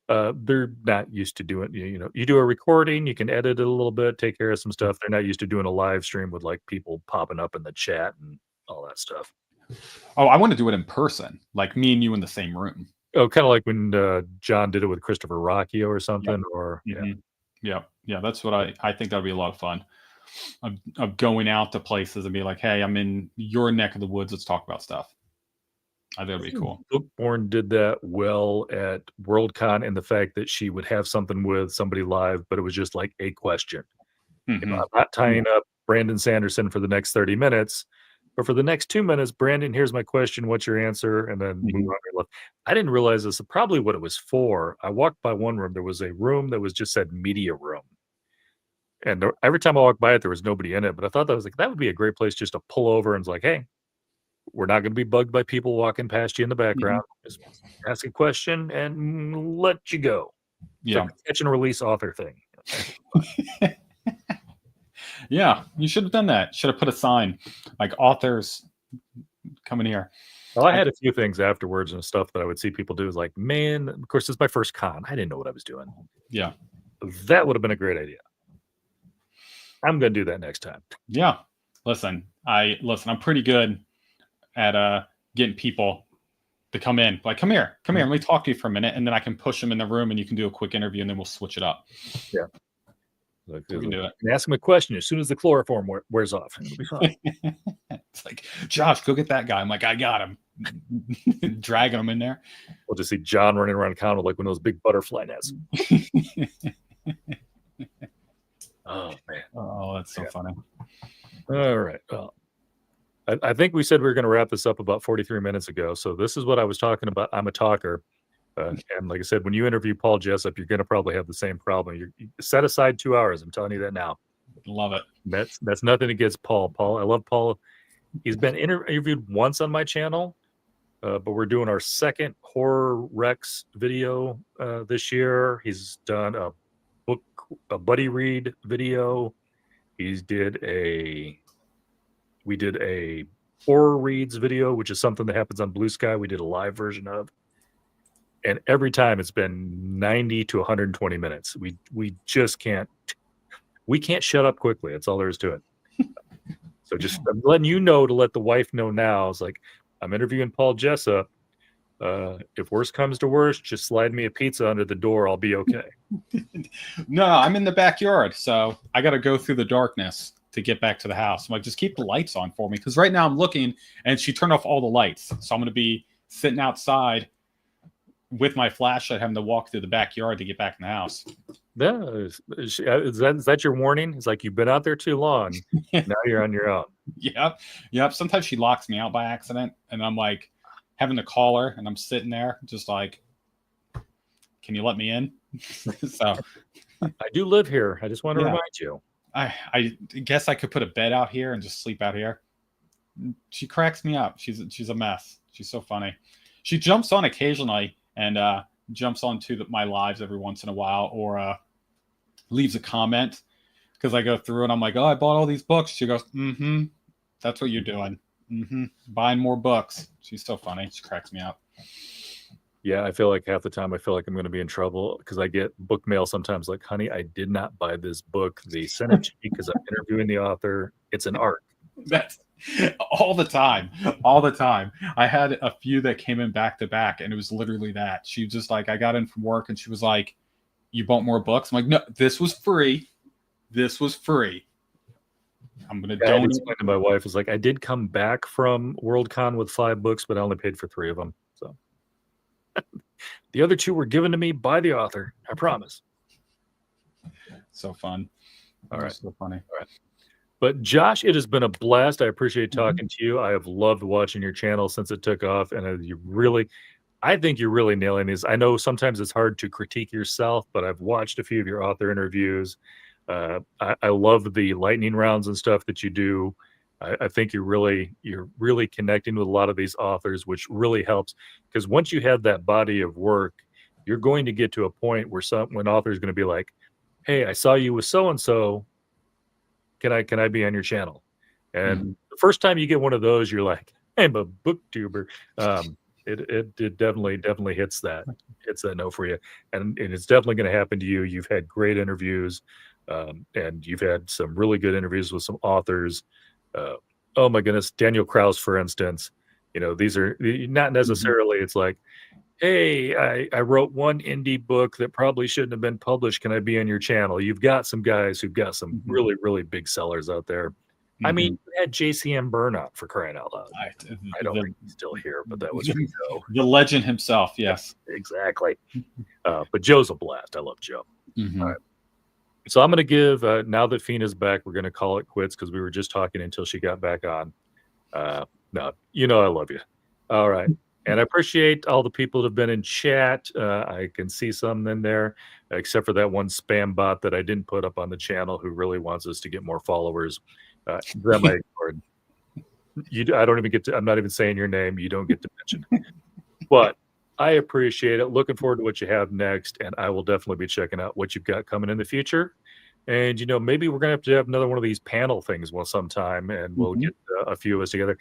they're not used to doing. You do a recording, you can edit it a little bit, take care of some stuff. They're not used to doing a live stream with like people popping up in the chat and all that stuff. Oh, I want to do it in person, like me and you in the same room. Oh, kind of like when John did it with Christopher Rocchio or Yep. something, or yeah. Mhm. Yeah. Yeah. That's what I think that'd be a lot of fun. Of going out to places and be like, hey, I'm in your neck of the woods. Let's talk about stuff. I think I it'd be think cool. Bookborn did that well at Worldcon in the fact that she would have something with somebody live, but it was just like a question. Hmm. I'm not Yeah. tying up Brandon Sanderson for the next 30 minutes, but for the next 2 minutes, Brandon, here's my question. What's your answer? And then move Mhm. on. I didn't realize this. Probably what it was for. I walked by one room. There was a room that was just said media room. And every time I walked by it, there was nobody in it. But I thought that was like, that would be a great place just to pull over and it's like, hey, we're not going to be bugged by people walking past you in the Mhm. background. Just ask a question and let you go. It's like Yeah. a catch and release author thing. Yeah. You should have done that. Should have put a sign like authors coming here. Well, I I, had a few things afterwards and stuff that I would see people do. Is like, man, of course, it's my first con. I didn't know what I was doing. yeah. That would have been a great idea. I'm going to do that next time. Yeah. Listen, I'm pretty good at getting people to come in. Like, come here, let me talk to you for a minute, and then I can push them in the room and you can do a quick interview and then we'll switch it up. Yeah. Like, We can do it. and ask him a question as soon as the chloroform wears off. It'll be fine. It's like, Josh, go get that guy. I'm like, I got him. Dragging him in there. We'll just see John running around the counter like one of those big butterfly nets. Oh, man. Oh, that's so Yeah. funny. All right. Well, I think we said we were going to wrap this up about 43 minutes ago. So this is what I was talking about. I'm a talker. And like I said, when you interview Paul Jessup, you're going to probably have the same problem. You set aside 2 hours. I'm telling you that now. Love it. That's nothing against Paul. I love Paul. He's been interviewed once on my channel, but we're doing our second Horror Rex video this year. He's done a buddy read video. We did a horror reads video, which is something that happens on Blue Sky. We did a live version of, and every time it's been 90 to 120 minutes. We just can't shut up quickly. That's all there is to it. So just I'm letting you know to let the wife know now. It's like I'm interviewing Paul Jessup. If worse comes to worse, just slide me a pizza under the door. I'll be okay. No, I'm in the backyard, so I got to go through the darkness to get back to the house. I'm like, just keep the lights on for me, because right now I'm looking and she turned off all the lights, so I'm going to be sitting outside with my flashlight, having to walk through the backyard to get back in the house. Yeah, is that your warning? It's like you've been out there too long. Now you're on your own. Yep. Yep. Sometimes she locks me out by accident, and I'm like having to call her, and I'm sitting there just like, can you let me in? So I do live here. I just want to yeah, remind you. I guess I could put a bed out here and just sleep out here. She cracks me up. She's a mess. She's so funny. She jumps on occasionally and jumps onto my lives every once in a while, or leaves a comment because I go through and I'm like, oh, I bought all these books. She goes, mm-hmm. That's what you're doing. Mm-hmm. Buying more books. She's so funny. She cracks me up. Yeah, I feel like half the time I feel like I'm going to be in trouble because I get book mail sometimes like, honey, I did not buy this book. They sent it to me because I'm interviewing the author. It's an art. That's all the time. All the time. I had a few that came in back to back, and it was literally that. She was just like, I got in from work and she was like, you bought more books? I'm like, no, this was free. This was free. I'm going to I had to donate. explain to my wife, it's like, I did come back from Worldcon with 5 books, but I only paid for 3 of them. So the other 2 were given to me by the author. I promise. So fun. All right. So funny. All right. But Josh, it has been a blast. I appreciate talking to you. I have loved watching your channel since it took off. And I think you're really nailing these. I know sometimes it's hard to critique yourself, but I've watched a few of your author interviews. I love the lightning rounds and stuff that you do. I think you're really connecting with a lot of these authors, which really helps, because once you have that body of work, you're going to get to a point where when authors are going to be like, hey, I saw you with so and so. Can I be on your channel? And the first time you get one of those, you're like, I'm a booktuber. It definitely hits that note for you, and it's definitely going to happen to you. You've had great interviews, and you've had some really good interviews with some authors. Oh my goodness, Daniel Krauss, for instance. These are not necessarily. It's like, hey, I wrote one indie book that probably shouldn't have been published. Can I be on your channel? You've got some guys who've got some really, really big sellers out there. I mean, you had JCM Burnout, for crying out loud. I don't think he's still here, but that was Joe. The legend himself, yes. Exactly. But Joe's a blast. I love Joe. Mm-hmm. All right. So I'm going to give, now that Fina's back, we're going to call it quits because we were just talking until she got back on. No, I love you. All right. And I appreciate all the people that have been in chat. I can see some in there, except for that one spam bot that I didn't put up on the channel who really wants us to get more followers. That I ignored. I don't even get to, I'm not even saying your name. You don't get to mention it. But I appreciate it. Looking forward to what you have next. And I will definitely be checking out what you've got coming in the future. And, maybe we're going to have another one of these panel things sometime, and we'll get a few of us together.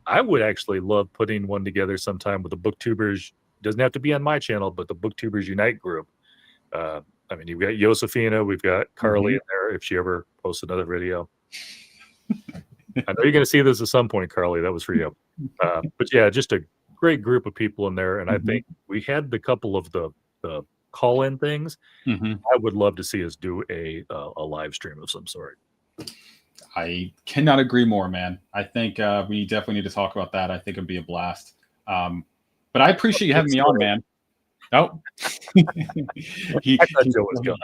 I would actually love putting one together sometime with the booktubers. Doesn't have to be on my channel, but the Booktubers Unite group. I mean, you've got Josefina, we've got Carly in there if she ever posts another video. I know you're going to see this at some point, Carly. That was for you. But yeah, just a great group of people in there. And I think we had the couple of the call-in things. I would love to see us do a live stream of some sort. I cannot agree more, man. I think we definitely need to talk about that. I think it'd be a blast. But I appreciate you having me on, man. Oh, I thought Joe was gone.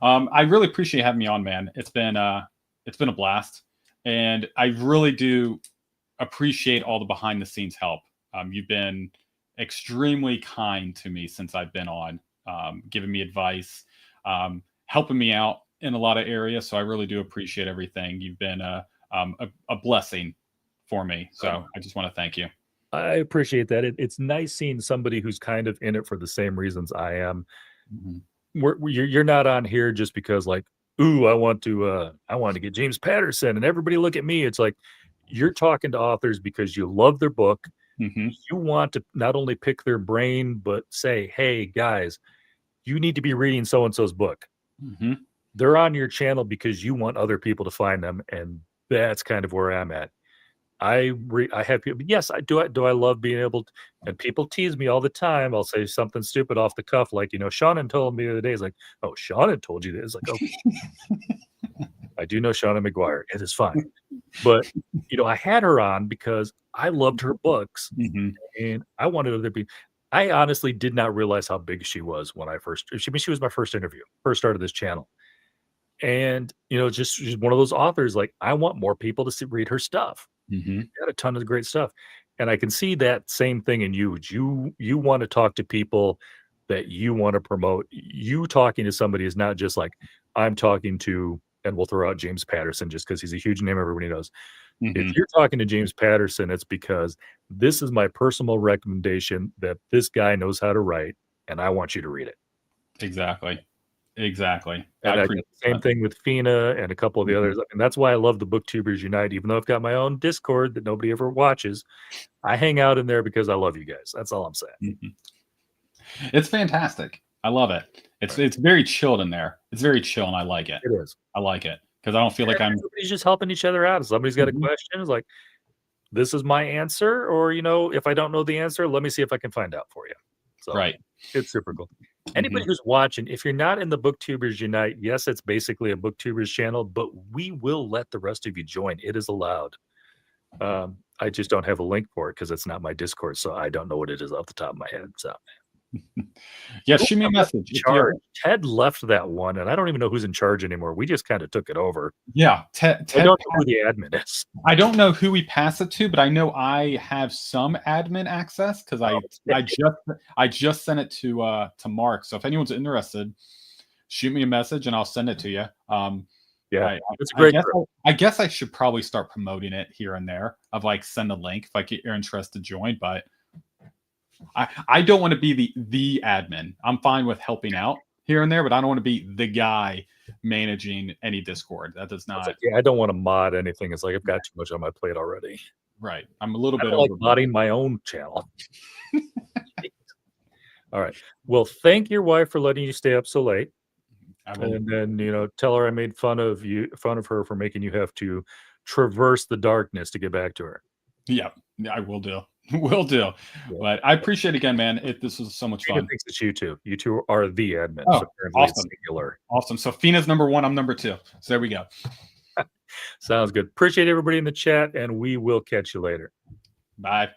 I really appreciate you having me on, man. It's been a blast, and I really do appreciate all the behind the scenes help. You've been extremely kind to me since I've been on, giving me advice, helping me out in a lot of areas. So I really do appreciate everything. You've been a blessing for me. So I just want to thank you. I appreciate that. It's nice seeing somebody who's kind of in it for the same reasons I am. You're not on here just because like, ooh, I want to get James Patterson and everybody look at me. It's like, you're talking to authors because you love their book. You want to not only pick their brain, but say, hey guys, you need to be reading so-and-so's book. They're on your channel because you want other people to find them. And that's kind of where I'm at. I have people. Yes, I do. I love being able to, and people tease me all the time. I'll say something stupid off the cuff, like, Shannon told me the other day. It's like, oh, Shannon told you this. Like, oh, I do know Shauna McGuire. It is fine. But, I had her on because I loved her books and I wanted other people. I honestly did not realize how big she was when I first she was my first interview, first started this channel. And, just she's one of those authors, like, I want more people to read her stuff. Hmm. Got a ton of great stuff. And I can see that same thing in you. You want to talk to people that you want to promote. You talking to somebody is not just like, I'm talking to, and we'll throw out James Patterson just because he's a huge name everybody knows. If Hmm. you're talking to James Patterson, it's because this is my personal recommendation that this guy knows how to write, and I want you to read it. Exactly. Exactly. I And I appreciate get the same that. thing with Fina and a couple of the Mhm. others, and that's why I love the Booktubers Unite, even though I've got my own Discord that nobody ever watches. I hang out in there because I love you guys. That's all I'm saying. Mhm. It's fantastic. I love it. It's Right. it's very chilled in there. It's very chill, and I like it. It is. I like it because I don't feel like And I'm. everybody's just helping each other out. If somebody's got a Mhm. question, it's like, "This is my answer," or, if I don't know the answer, let me see if I can find out for you. So, Right. it's super cool. Anybody Mhm. who's watching, if you're not in the Booktubers Unite, yes, it's basically a Booktubers channel, but we will let the rest of you join. It is allowed. I just don't have a link for it because it's not my Discord, so I don't know what it is off the top of my head, so Yeah, who shoot me a left in message if you're. charge? Ted left that one, and I don't even know who's in charge anymore. We just kinda took it over. Yeah, Ted. I Ted. don't know who the admin is. I don't know who we pass it to, but I know I have some admin access because Oh, I just sent it to Mark. So if anyone's interested, shoot me a message and I'll send it to you. yeah. I, I It's a I great guess group. I guess I should probably start promoting it here and there. Of like send a link if you're interested to join, but I don't want to be the admin. I'm fine with helping out here and there, but I don't want to be the guy managing any Discord. That does It's like, not. yeah, I don't wanna mod anything. It's like, I've got too much on my plate already. Right. I'm a little I bit don't like overbooked. modding my own channel. Alright. Well, thank your wife for letting you stay up so late, I will. and then, tell her I made fun of her for making you have to traverse the darkness to get back to her. Yeah, I will do. Will do. Yeah. But I appreciate it again, man. This was so much Tina fun. thinks it's you 2. You 2 are the admin, Oh, so apparently it's awesome. singular. Awesome. So Fina's number one, I'm number two. So there we go. Sounds good. Appreciate everybody in the chat, and we will catch you later. Bye.